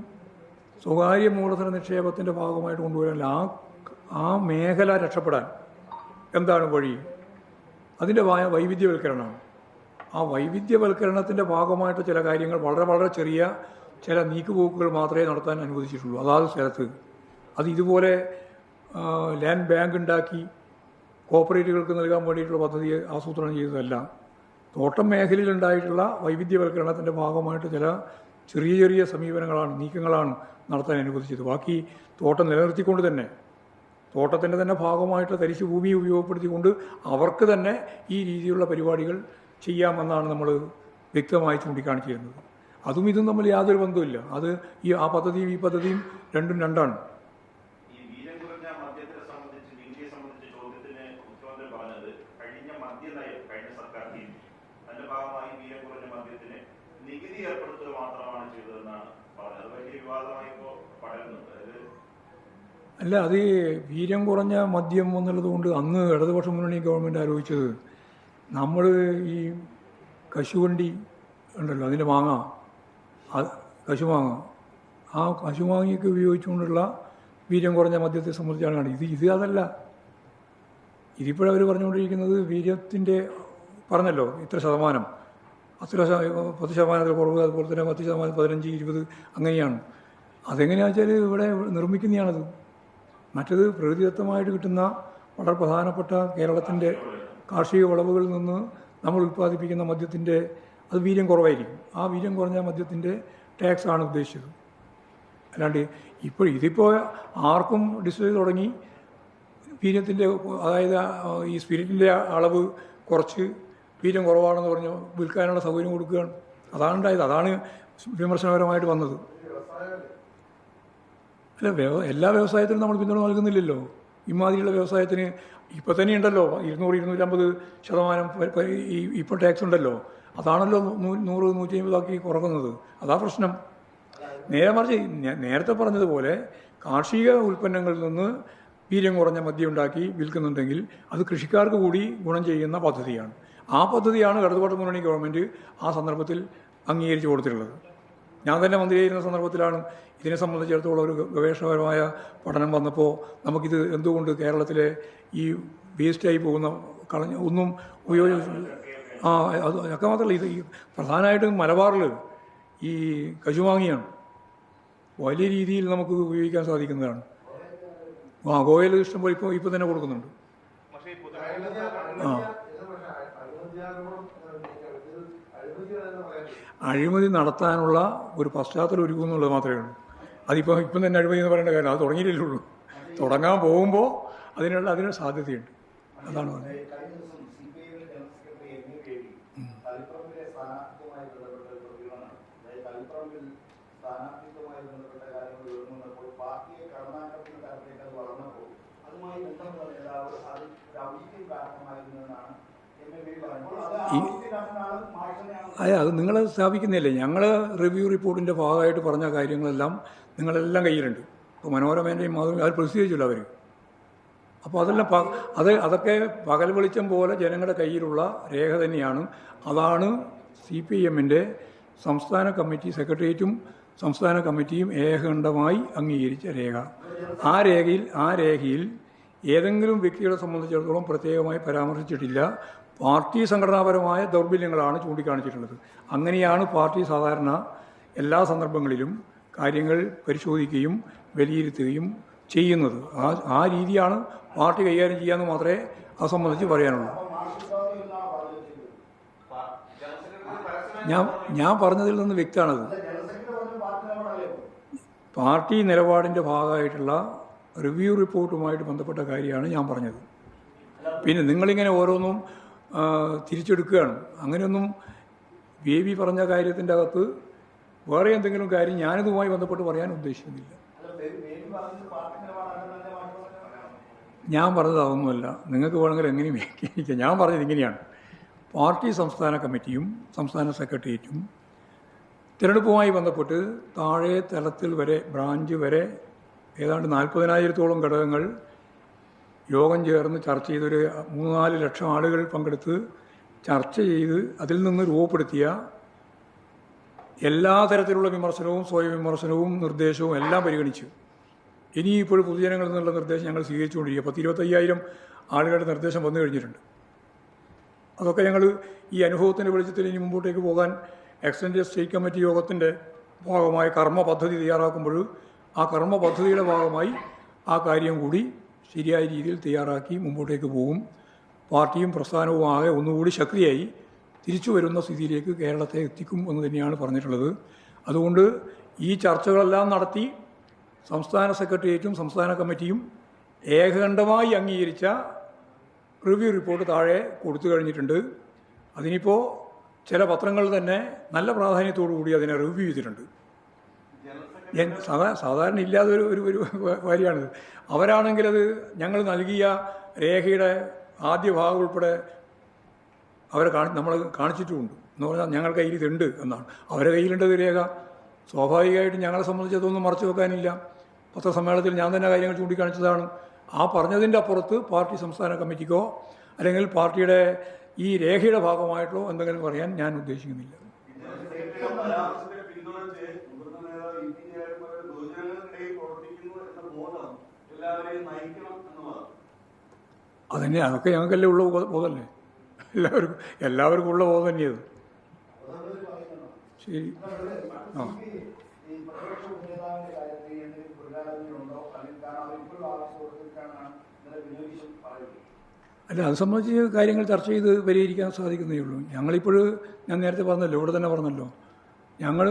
സ്വകാര്യ മൂലധന നിക്ഷേപത്തിൻ്റെ ഭാഗമായിട്ട് കൊണ്ടുവരാൻ ആ മേഖല രക്ഷപ്പെടാൻ എന്താണ് വഴി? അതിൻ്റെ വൈവിധ്യവൽക്കരണമാണ്. ആ വൈവിധ്യവൽക്കരണത്തിൻ്റെ ഭാഗമായിട്ട് ചില കാര്യങ്ങൾ വളരെ വളരെ ചെറിയ ചില നീക്കുപോക്കുകൾ മാത്രമേ നടത്താൻ അനുവദിച്ചിട്ടുള്ളൂ അതാത് സ്ഥലത്ത്. അത് ഇതുപോലെ ലാൻഡ് ബാങ്ക് ഉണ്ടാക്കി കോർപ്പറേറ്റുകൾക്ക് നൽകാൻ വേണ്ടിയിട്ടുള്ള പദ്ധതി ആസൂത്രണം ചെയ്തതല്ല. തോട്ടം മേഖലയിൽ ഉണ്ടായിട്ടുള്ള വൈവിധ്യവൽക്കരണത്തിൻ്റെ ഭാഗമായിട്ട് ചില ചെറിയ ചെറിയ സമീപനങ്ങളാണ്, നീക്കങ്ങളാണ് നടത്താൻ അനുവദിച്ചത്. ബാക്കി തോട്ടം നിലനിർത്തിക്കൊണ്ട് തന്നെ, തോട്ടത്തിൻ്റെ തന്നെ ഭാഗമായിട്ട് തരിശു ഭൂമി ഉപയോഗപ്പെടുത്തിക്കൊണ്ട് അവർക്ക് തന്നെ ഈ രീതിയിലുള്ള പരിപാടികൾ ചെയ്യാമെന്നാണ് നമ്മൾ വ്യക്തമായി ചൂണ്ടിക്കാണിച്ചിരുന്നത്. അതും ഇതും തമ്മിൽ യാതൊരു ബന്ധവുമില്ല. അത് ആ പദ്ധതിയും ഈ പദ്ധതിയും രണ്ടും രണ്ടാണ്. അല്ല, അത് വീര്യം കുറഞ്ഞ മദ്യം എന്നുള്ളത് കൊണ്ട് അന്ന് ഇടതുപക്ഷ മുന്നണി ഗവൺമെൻറ് ആലോചിച്ചത്, നമ്മൾ ഈ കശുവണ്ടി ഉണ്ടല്ലോ, അതിൻ്റെ മാങ്ങ, കശുമാങ്ങ, ആ കശുമാങ്ങയൊക്കെ ഉപയോഗിച്ചുകൊണ്ടുള്ള വീര്യം കുറഞ്ഞ മദ്യത്തെ സംബന്ധിച്ചാണ്. ഇത് അതല്ല. ഇതിപ്പോഴവർ പറഞ്ഞുകൊണ്ടിരിക്കുന്നത് വീര്യത്തിൻ്റെ പറഞ്ഞല്ലോ ഇത്ര ശതമാനം, അത്ര 10% കുറവ്, അതുപോലെ തന്നെ 10%, 15, 20 അങ്ങനെയാണ്. അതെങ്ങനെയാണെന്ന് വെച്ചാൽ ഇവിടെ നിർമ്മിക്കുന്നതാണത്. മറ്റത് പ്രകൃതിദത്തമായിട്ട് കിട്ടുന്ന വളരെ പ്രധാനപ്പെട്ട കേരളത്തിൻ്റെ കാർഷിക വിളവുകളിൽ നിന്ന് നമ്മൾ ഉൽപ്പാദിപ്പിക്കുന്ന മദ്യത്തിൻ്റെ അത് വീര്യം കുറവായിരിക്കും. ആ വീര്യം കുറഞ്ഞ മദ്യത്തിൻ്റെ ടാക്സാണ് ഉദ്ദേശിച്ചത്. അല്ലാണ്ട് ഇതിപ്പോൾ ആർക്കും ഡിസ്പ്ലേ തുടങ്ങി വീര്യത്തിൻ്റെ, അതായത് ഈ സ്പിരിറ്റിൻ്റെ അളവ് കുറച്ച് വീര്യം കുറവാണെന്ന് പറഞ്ഞ് വിൽക്കാനുള്ള സൗകര്യം കൊടുക്കുകയാണ്. അതാണ് ഉണ്ടായത്. അതാണ് വിമർശനപരമായിട്ട് വന്നത്. അല്ല, എല്ലാ വ്യവസായത്തിനും നമ്മൾ പിന്തുണ നൽകുന്നില്ലല്ലോ. ഇമാതിരിയുള്ള വ്യവസായത്തിന് ഇപ്പം തന്നെ ഉണ്ടല്ലോ 200-250% ഇപ്പോൾ ടാക്സ് ഉണ്ടല്ലോ. അതാണല്ലോ 100-150 കുറക്കുന്നത്. അതാ പ്രശ്നം. നേരെ മറിച്ച് നേരത്തെ പറഞ്ഞതുപോലെ കാർഷിക ഉൽപ്പന്നങ്ങളിൽ നിന്ന് വീര്യം കുറഞ്ഞ മദ്യം ഉണ്ടാക്കി വിൽക്കുന്നുണ്ടെങ്കിൽ അത് കൃഷിക്കാർക്ക് കൂടി ഗുണം ചെയ്യുന്ന പദ്ധതിയാണ്. ആ പദ്ധതിയാണ് ഇടതുപക്ഷ മുന്നണി ഗവൺമെൻറ് ആ സന്ദർഭത്തിൽ അംഗീകരിച്ചു കൊടുത്തിട്ടുള്ളത്. ഞാൻ തന്നെ മന്ത്രിയായിരുന്ന സന്ദർഭത്തിലാണ് ഇതിനെ സംബന്ധിച്ചിടത്തോളം ഒരു ഗവേഷണപരമായ പഠനം വന്നപ്പോൾ നമുക്കിത് എന്തുകൊണ്ട് കേരളത്തിലെ ഈ വേസ്റ്റായി പോകുന്ന ഒന്നും ഉപയോഗിച്ച് അതൊക്കെ മാത്രമല്ല, ഇത് ഈ പ്രധാനമായിട്ടും മലബാറിൽ ഈ കശുമാങ്ങിയാണ് വലിയ രീതിയിൽ നമുക്ക് ഉപയോഗിക്കാൻ സാധിക്കുന്നതാണ്. ഗോവയിൽ ഇഷ്ടംപോലെ ഇപ്പോൾ തന്നെ കൊടുക്കുന്നുണ്ട്. അഴിമതി നടത്താനുള്ള ഒരു പശ്ചാത്തലം ഒരുക്കുന്നുള്ളത് മാത്രമേ ഉള്ളൂ. ഇപ്പം തന്നെ അഴിമതി എന്ന് പറയേണ്ട കാര്യം, അത് തുടങ്ങിയിട്ടേ ഉള്ളൂ. തുടങ്ങാൻ പോകുമ്പോൾ അതിനുള്ള സാധ്യതയുണ്ട്. അതാണ് പറഞ്ഞത്. അത് നിങ്ങൾ സ്ഥാപിക്കുന്നില്ലേ? ഞങ്ങൾ റിവ്യൂ റിപ്പോർട്ടിൻ്റെ ഭാഗമായിട്ട് പറഞ്ഞ കാര്യങ്ങളെല്ലാം നിങ്ങളെല്ലാം കയ്യിലുണ്ട്. ഇപ്പോൾ മനോരമേൻ്റെയും മാതൃക അത് പ്രസിദ്ധീകരിച്ചില്ല അവർ. അപ്പോൾ അതൊക്കെ പകൽ വെളിച്ചം പോലെ ജനങ്ങളുടെ കയ്യിലുള്ള രേഖ തന്നെയാണ്. അതാണ് CPIMൻ്റെ സംസ്ഥാന കമ്മിറ്റി സെക്രട്ടേറിയറ്റും സംസ്ഥാന കമ്മിറ്റിയും ഏകകണ്ഠമായി അംഗീകരിച്ച രേഖ. ആ രേഖയിൽ ഏതെങ്കിലും വ്യക്തികളെ സംബന്ധിച്ചിടത്തോളം പ്രത്യേകമായി പരാമർശിച്ചിട്ടില്ല. പാർട്ടി സംഘടനാപരമായ ദൗർബല്യങ്ങളാണ് ചൂണ്ടിക്കാണിച്ചിട്ടുള്ളത്. അങ്ങനെയാണ് പാർട്ടി സാധാരണ എല്ലാ സന്ദർഭങ്ങളിലും കാര്യങ്ങൾ പരിശോധിക്കുകയും വിലയിരുത്തുകയും ചെയ്യുന്നത്. ആ രീതിയാണ് പാർട്ടി കൈകാര്യം ചെയ്യാമെന്ന് മാത്രമേ അത് സംബന്ധിച്ച് പറയാനുള്ളൂ. ഞാൻ പറഞ്ഞതിൽ നിന്ന് വ്യക്തമാണത്. പാർട്ടി നിലപാടിൻ്റെ ഭാഗമായിട്ടുള്ള റിവ്യൂ റിപ്പോർട്ടുമായിട്ട് ബന്ധപ്പെട്ട കാര്യമാണ് ഞാൻ പറഞ്ഞത്. പിന്നെ നിങ്ങളിങ്ങനെ ഓരോന്നും തിരിച്ചെടുക്കുകയാണ്. അങ്ങനെയൊന്നും ബേബി പറഞ്ഞ കാര്യത്തിൻ്റെ അകത്ത് വേറെ എന്തെങ്കിലും കാര്യം ഞാനിതുമായി ബന്ധപ്പെട്ട് പറയാൻ ഉദ്ദേശിക്കുന്നില്ല. ഞാൻ പറഞ്ഞത് അതൊന്നുമല്ല. നിങ്ങൾക്ക് വേണമെങ്കിൽ എങ്ങനെയും വ്യാഖ്യാനിക്കാം. ഞാൻ പറഞ്ഞത് ഇങ്ങനെയാണ്. പാർട്ടി സംസ്ഥാന കമ്മിറ്റിയും സംസ്ഥാന സെക്രട്ടേറിയറ്റും തിരഞ്ഞെടുപ്പുമായി ബന്ധപ്പെട്ട് താഴെ തലത്തിൽ വരെ ബ്രാഞ്ച് വരെ ഏതാണ്ട് 40,000-ഓളം ഘടകങ്ങൾ യോഗം ചേർന്ന് ചർച്ച ചെയ്തൊരു 3-4 ലക്ഷം ആളുകൾ പങ്കെടുത്ത് ചർച്ച ചെയ്ത് അതിൽ നിന്ന് രൂപപ്പെടുത്തിയ എല്ലാ തരത്തിലുള്ള വിമർശനവും സ്വയം വിമർശനവും നിർദ്ദേശവും എല്ലാം പരിഗണിച്ചു. ഇനിയിപ്പോൾ പൊതുജനങ്ങളിൽ നിന്നുള്ള നിർദ്ദേശം ഞങ്ങൾ സ്വീകരിച്ചുകൊണ്ടിരിക്കുക. 25,000 ആളുകളുടെ നിർദ്ദേശം വന്നു കഴിഞ്ഞിട്ടുണ്ട്. അതൊക്കെ ഞങ്ങൾ ഈ അനുഭവത്തിൻ്റെ വെളിച്ചത്തിൽ ഇനി മുമ്പോട്ടേക്ക് പോകാൻ എക്സ്റ്റൻഡ് സ്റ്റേറ്റ് കമ്മിറ്റി യോഗത്തിൻ്റെ ഭാഗമായി കർമ്മ പദ്ധതി തയ്യാറാക്കുമ്പോൾ ആ കർമ്മ പദ്ധതിയുടെ ഭാഗമായി ആ കാര്യം കൂടി ശരിയായ രീതിയിൽ തയ്യാറാക്കി മുമ്പോട്ടേക്ക് പോകും. പാർട്ടിയും പ്രസ്ഥാനവും ആകെ ഒന്നുകൂടി ശക്തിയായി തിരിച്ചു വരുന്ന സ്ഥിതിയിലേക്ക് കേരളത്തെ എത്തിക്കും എന്ന് തന്നെയാണ് പറഞ്ഞിട്ടുള്ളത്. അതുകൊണ്ട് ഈ ചർച്ചകളെല്ലാം നടത്തി സംസ്ഥാന സെക്രട്ടേറിയറ്റും സംസ്ഥാന കമ്മിറ്റിയും ഏകകണ്ഠമായി അംഗീകരിച്ച റിവ്യൂ റിപ്പോർട്ട് താഴെ കൊടുത്തു കഴിഞ്ഞിട്ടുണ്ട്. അതിനിപ്പോൾ ചില പത്രങ്ങൾ തന്നെ നല്ല പ്രാധാന്യത്തോടു കൂടി അതിനെ റിവ്യൂ ചെയ്തിട്ടുണ്ട്. സാധാരണ ഇല്ലാതെ ഒരു കാര്യമാണിത്. അവരാണെങ്കിൽ അത് ഞങ്ങൾ നൽകിയ രേഖയുടെ ആദ്യ ഭാഗം ഉൾപ്പെടെ അവരെ നമ്മൾ കാണിച്ചിട്ടുമുണ്ട്. എന്ന് പറഞ്ഞാൽ ഞങ്ങളുടെ കയ്യിൽ ഇതുണ്ട് എന്നാണ്. അവരുടെ കയ്യിലുണ്ടത് രേഖ. സ്വാഭാവികമായിട്ടും ഞങ്ങളെ സംബന്ധിച്ച് അതൊന്നും മറച്ചു വെക്കാനില്ല. പത്രസമ്മേളനത്തിൽ ഞാൻ തന്നെ കാര്യങ്ങൾ ചൂണ്ടിക്കാണിച്ചതാണ്. ആ പറഞ്ഞതിൻ്റെ അപ്പുറത്ത് പാർട്ടി സംസ്ഥാന കമ്മിറ്റിക്കോ അല്ലെങ്കിൽ പാർട്ടിയുടെ ഈ രേഖയുടെ ഭാഗമായിട്ടോ എന്തെങ്കിലും പറയാൻ ഞാൻ ഉദ്ദേശിക്കുന്നില്ല. അതന്നെ, അതൊക്കെ ഞങ്ങൾക്കല്ലേ ഉള്ള ബോധമല്ലേ. എല്ലാവർക്കും ഉള്ള ബോധം തന്നെയത്. ശരി. ആ അല്ല, അത് സംബന്ധിച്ച് കാര്യങ്ങൾ ചർച്ച ചെയ്ത് പരിഹരിക്കാൻ സാധിക്കുന്നേ ഉള്ളൂ. ഞങ്ങളിപ്പോൾ ഞാൻ നേരത്തെ പറഞ്ഞല്ലോ, ഇവിടെ തന്നെ പറഞ്ഞല്ലോ, ഞങ്ങൾ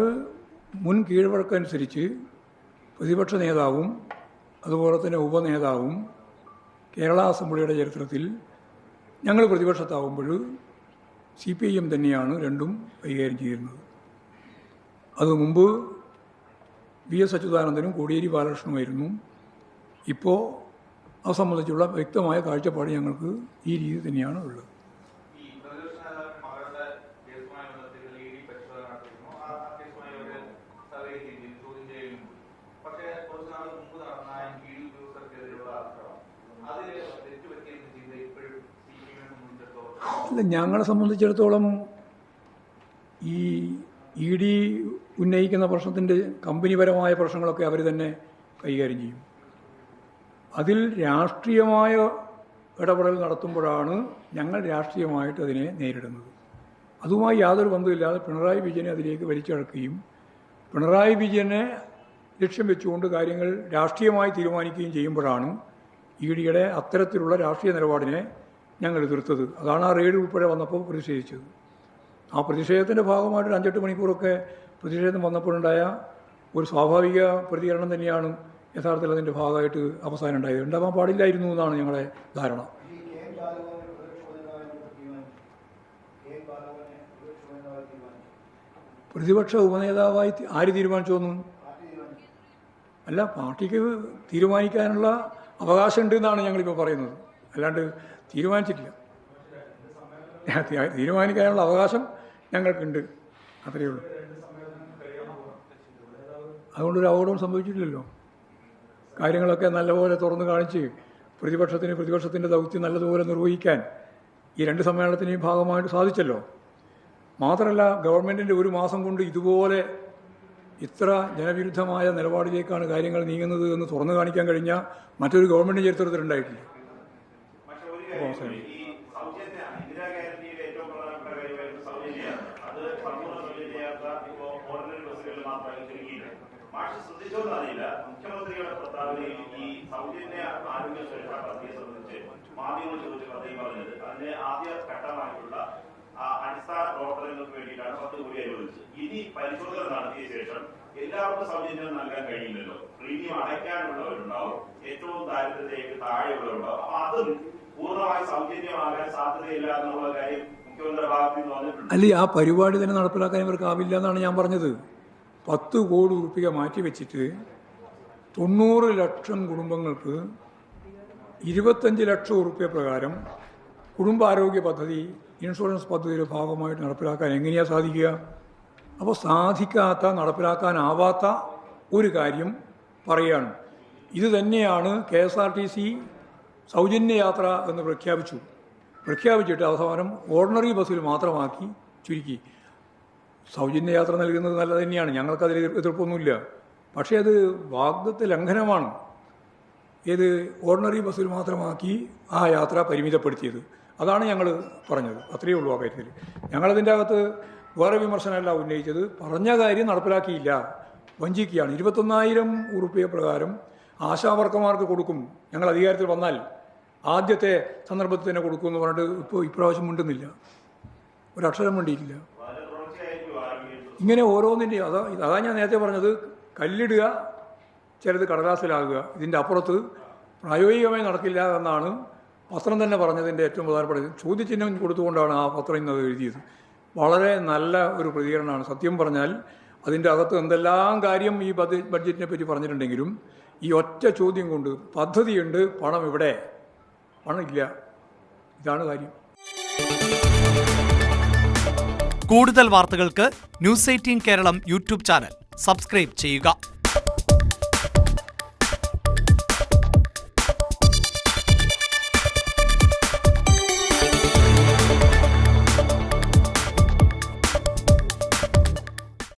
മുൻ കീഴ്വഴക്കനുസരിച്ച് പ്രതിപക്ഷ നേതാവും അതുപോലെ തന്നെ ഉപനേതാവും കേരള അസംബ്ലിയുടെ ചരിത്രത്തിൽ ഞങ്ങൾ പ്രതിപക്ഷത്താവുമ്പോൾ CPIM തന്നെയാണ് രണ്ടും കൈകാര്യം ചെയ്യുന്നത്. അത് മുമ്പ് VS അച്യുതാനന്ദനും കോടിയേരി ബാലകൃഷ്ണനുമായിരുന്നു. ഇപ്പോൾ അത് സംബന്ധിച്ചുള്ള വ്യക്തമായ കാഴ്ചപ്പാട് ഞങ്ങൾക്ക് ഈ രീതി തന്നെയാണ് ഉള്ളത്. അല്ല, ഞങ്ങളെ സംബന്ധിച്ചിടത്തോളം ഈ ED ഉന്നയിക്കുന്ന പ്രശ്നത്തിൻ്റെ കമ്പനിപരമായ പ്രശ്നങ്ങളൊക്കെ അവർ തന്നെ കൈകാര്യം ചെയ്യും. അതിൽ രാഷ്ട്രീയമായ ഇടപെടൽ നടത്തുമ്പോഴാണ് ഞങ്ങൾ രാഷ്ട്രീയമായിട്ട് അതിനെ നേരിടുന്നത്. അതുമായി യാതൊരു ബന്ധമില്ലാതെ പിണറായി വിജയനെ അതിലേക്ക് വലിച്ചിഴക്കുകയും പിണറായി വിജയനെ ലക്ഷ്യം വെച്ചുകൊണ്ട് കാര്യങ്ങൾ രാഷ്ട്രീയമായി തീരുമാനിക്കുകയും ചെയ്യുമ്പോഴാണ് EDയുടെ അത്തരത്തിലുള്ള രാഷ്ട്രീയ നിലപാടിനെ ഞങ്ങൾ എതിർത്തത്. അതാണ് ആ റെയ്ഡ് ഉൾപ്പെടെ വന്നപ്പോൾ പ്രതിഷേധിച്ചത്. ആ പ്രതിഷേധത്തിൻ്റെ ഭാഗമായിട്ട് 5-8 മണിക്കൂറൊക്കെ പ്രതിഷേധം വന്നപ്പോഴുണ്ടായ ഒരു സ്വാഭാവിക പ്രതികരണം തന്നെയാണ് യഥാർത്ഥത്തിൽ അതിൻ്റെ ഭാഗമായിട്ട് അവസാനം ഉണ്ടായത്. ഉണ്ടാവാൻ പാടില്ലായിരുന്നു എന്നാണ് ഞങ്ങളുടെ ധാരണ. പ്രതിപക്ഷ ഉപനേതാവായി ആര് തീരുമാനിച്ചോന്നും അല്ല, പാർട്ടിക്ക് തീരുമാനിക്കാനുള്ള അവകാശമുണ്ട് എന്നാണ് ഞങ്ങളിപ്പോൾ പറയുന്നത്. അല്ലാണ്ട് തീരുമാനിച്ചിട്ടില്ല. തീരുമാനിക്കാനുള്ള അവകാശം ഞങ്ങൾക്കുണ്ട്, അത്രയേ ഉള്ളൂ. അതുകൊണ്ടൊരു അപകടവും സംഭവിച്ചിട്ടില്ലല്ലോ. കാര്യങ്ങളൊക്കെ നല്ലപോലെ തുറന്നു കാണിച്ച് പ്രതിപക്ഷത്തിൻ്റെ ദൗത്യം നല്ലതുപോലെ നിർവഹിക്കാൻ ഈ 2 സമ്മേളനത്തിൻ്റെയും ഭാഗമായിട്ട് സാധിച്ചല്ലോ. മാത്രമല്ല, ഗവൺമെൻറ്റിൻ്റെ 1 മാസം കൊണ്ട് ഇതുപോലെ ഇത്ര ജനവിരുദ്ധമായ നിലപാടിലേക്കാണ് കാര്യങ്ങൾ നീങ്ങുന്നത് എന്ന് തുറന്നു കാണിക്കാൻ കഴിഞ്ഞ മറ്റൊരു ഗവൺമെൻറ് ചരിത്രത്തിലുണ്ടായിട്ടില്ല. അറിയില്ല, മുഖ്യമന്ത്രിയുടെ പ്രസ്താവനയിൽ ഈ സൗജന്യ ആരോഗ്യ സുരക്ഷാ പദ്ധതിയെ സംബന്ധിച്ച് മാധ്യമങ്ങൾ ചോദിച്ച പദ്ധതി പറഞ്ഞത് അതിന്റെ ആദ്യ ഘട്ടമായിട്ടുള്ള അടിസ്ഥാന പ്രവർത്തനങ്ങൾക്ക് വേണ്ടിയിട്ടാണ് 10 കോടി അനുവദിച്ചത്. ഇനി പരിശോധന നടത്തിയ ശേഷം എല്ലാവർക്കും സൗജന്യം നൽകാൻ കഴിയില്ലല്ലോ. പ്രീമിയം അടയ്ക്കാനുള്ളവരുണ്ടാവും, ഏറ്റവും ദാരിദ്ര്യത്തിലേക്ക് താഴെയുള്ളവരുണ്ടാവും. അപ്പൊ അതും പൂർണ്ണമായി സൗജന്യമാകാൻ സാധ്യതയില്ല എന്നുള്ള കാര്യം മുഖ്യമന്ത്രിയുടെ ഭാഗത്ത് നിന്ന് വന്നിട്ടുണ്ട്. അല്ലേ, ആ പരിപാടി തന്നെ നടപ്പിലാക്കാൻ ഇവർക്കാവില്ല എന്നാണ് ഞാൻ പറഞ്ഞത്. 10 കോടി രൂപ മാറ്റിവെച്ചിട്ട് 90 ലക്ഷം കുടുംബങ്ങൾക്ക് 25 ലക്ഷം രൂപ പ്രകാരം കുടുംബാരോഗ്യ പദ്ധതി ഇൻഷുറൻസ് പദ്ധതിയുടെ ഭാഗമായിട്ട് നടപ്പിലാക്കാൻ എങ്ങനെയാണ് സാധിക്കുക? അപ്പോൾ സാധിക്കാത്ത, നടപ്പിലാക്കാനാവാത്ത ഒരു കാര്യം പറയുകയാണ്. ഇത് തന്നെയാണ് KSRTC സൗജന്യ യാത്ര എന്ന് പ്രഖ്യാപിച്ചിട്ട് അവസാനം ഓർഡിനറി ബസ്സിൽ മാത്രമാക്കി ചുരുക്കി. സൗജന്യ യാത്ര നൽകുന്നത് നല്ലത് തന്നെയാണ്, ഞങ്ങൾക്കതിൽ എതിർപ്പൊന്നുമില്ല. പക്ഷേ അത് വാഗ്ദത്ത ലംഘനമാണ്. ഏത് ഓർഡിനറി ബസ്സിൽ മാത്രമാക്കി ആ യാത്ര പരിമിതപ്പെടുത്തിയത്. അതാണ് ഞങ്ങൾ പറഞ്ഞത്. അത്രയേ ഉള്ളൂ ആ കാര്യത്തിൽ. ഞങ്ങളതിൻ്റെ അകത്ത് വേറെ വിമർശനമല്ല ഉന്നയിച്ചത്. പറഞ്ഞ കാര്യം നടപ്പിലാക്കിയില്ല, വഞ്ചിക്കുകയാണ്. 21,000 രൂപ പ്രകാരം ആശാവർക്കർമാർക്ക് കൊടുക്കും, ഞങ്ങൾ അധികാരത്തിൽ വന്നാൽ ആദ്യത്തെ സന്ദർഭത്തിൽ തന്നെ കൊടുക്കുമെന്ന് പറഞ്ഞിട്ട് ഇപ്രാവശ്യം മിണ്ടുന്നില്ല, ഒരക്ഷരം മിണ്ടിയിട്ടില്ല. ഇങ്ങനെ ഓരോന്നിൻ്റെ അതാ ഞാൻ നേരത്തെ പറഞ്ഞത്, കല്ലിടുക, ചിലത് കടലാസിലാകുക. ഇതിൻ്റെ അപ്പുറത്ത് പ്രായോഗികമായി നടക്കില്ല എന്നാണ് പത്രം തന്നെ പറഞ്ഞതിൻ്റെ ഏറ്റവും പ്രധാനപ്പെട്ട ചോദ്യചിഹ്നം കൊടുത്തുകൊണ്ടാണ് ആ പത്രം ഇന്നത് എഴുതിയത്. വളരെ നല്ല ഒരു പ്രതികരണമാണ്. സത്യം പറഞ്ഞാൽ അതിൻ്റെ അകത്ത് എന്തെല്ലാം കാര്യം ഈ ബഡ്ജറ്റിനെ പറ്റി പറഞ്ഞിട്ടുണ്ടെങ്കിലും ഈ ഒറ്റ ചോദ്യം കൊണ്ട് പദ്ധതിയുണ്ട്, പണം ഇവിടെ, പണം ഇല്ല, ഇതാണ് കാര്യം. കൂടുതൽ വാർത്തകൾക്ക് News 18 Keralam YouTube channel subscribe ചെയ്യുക.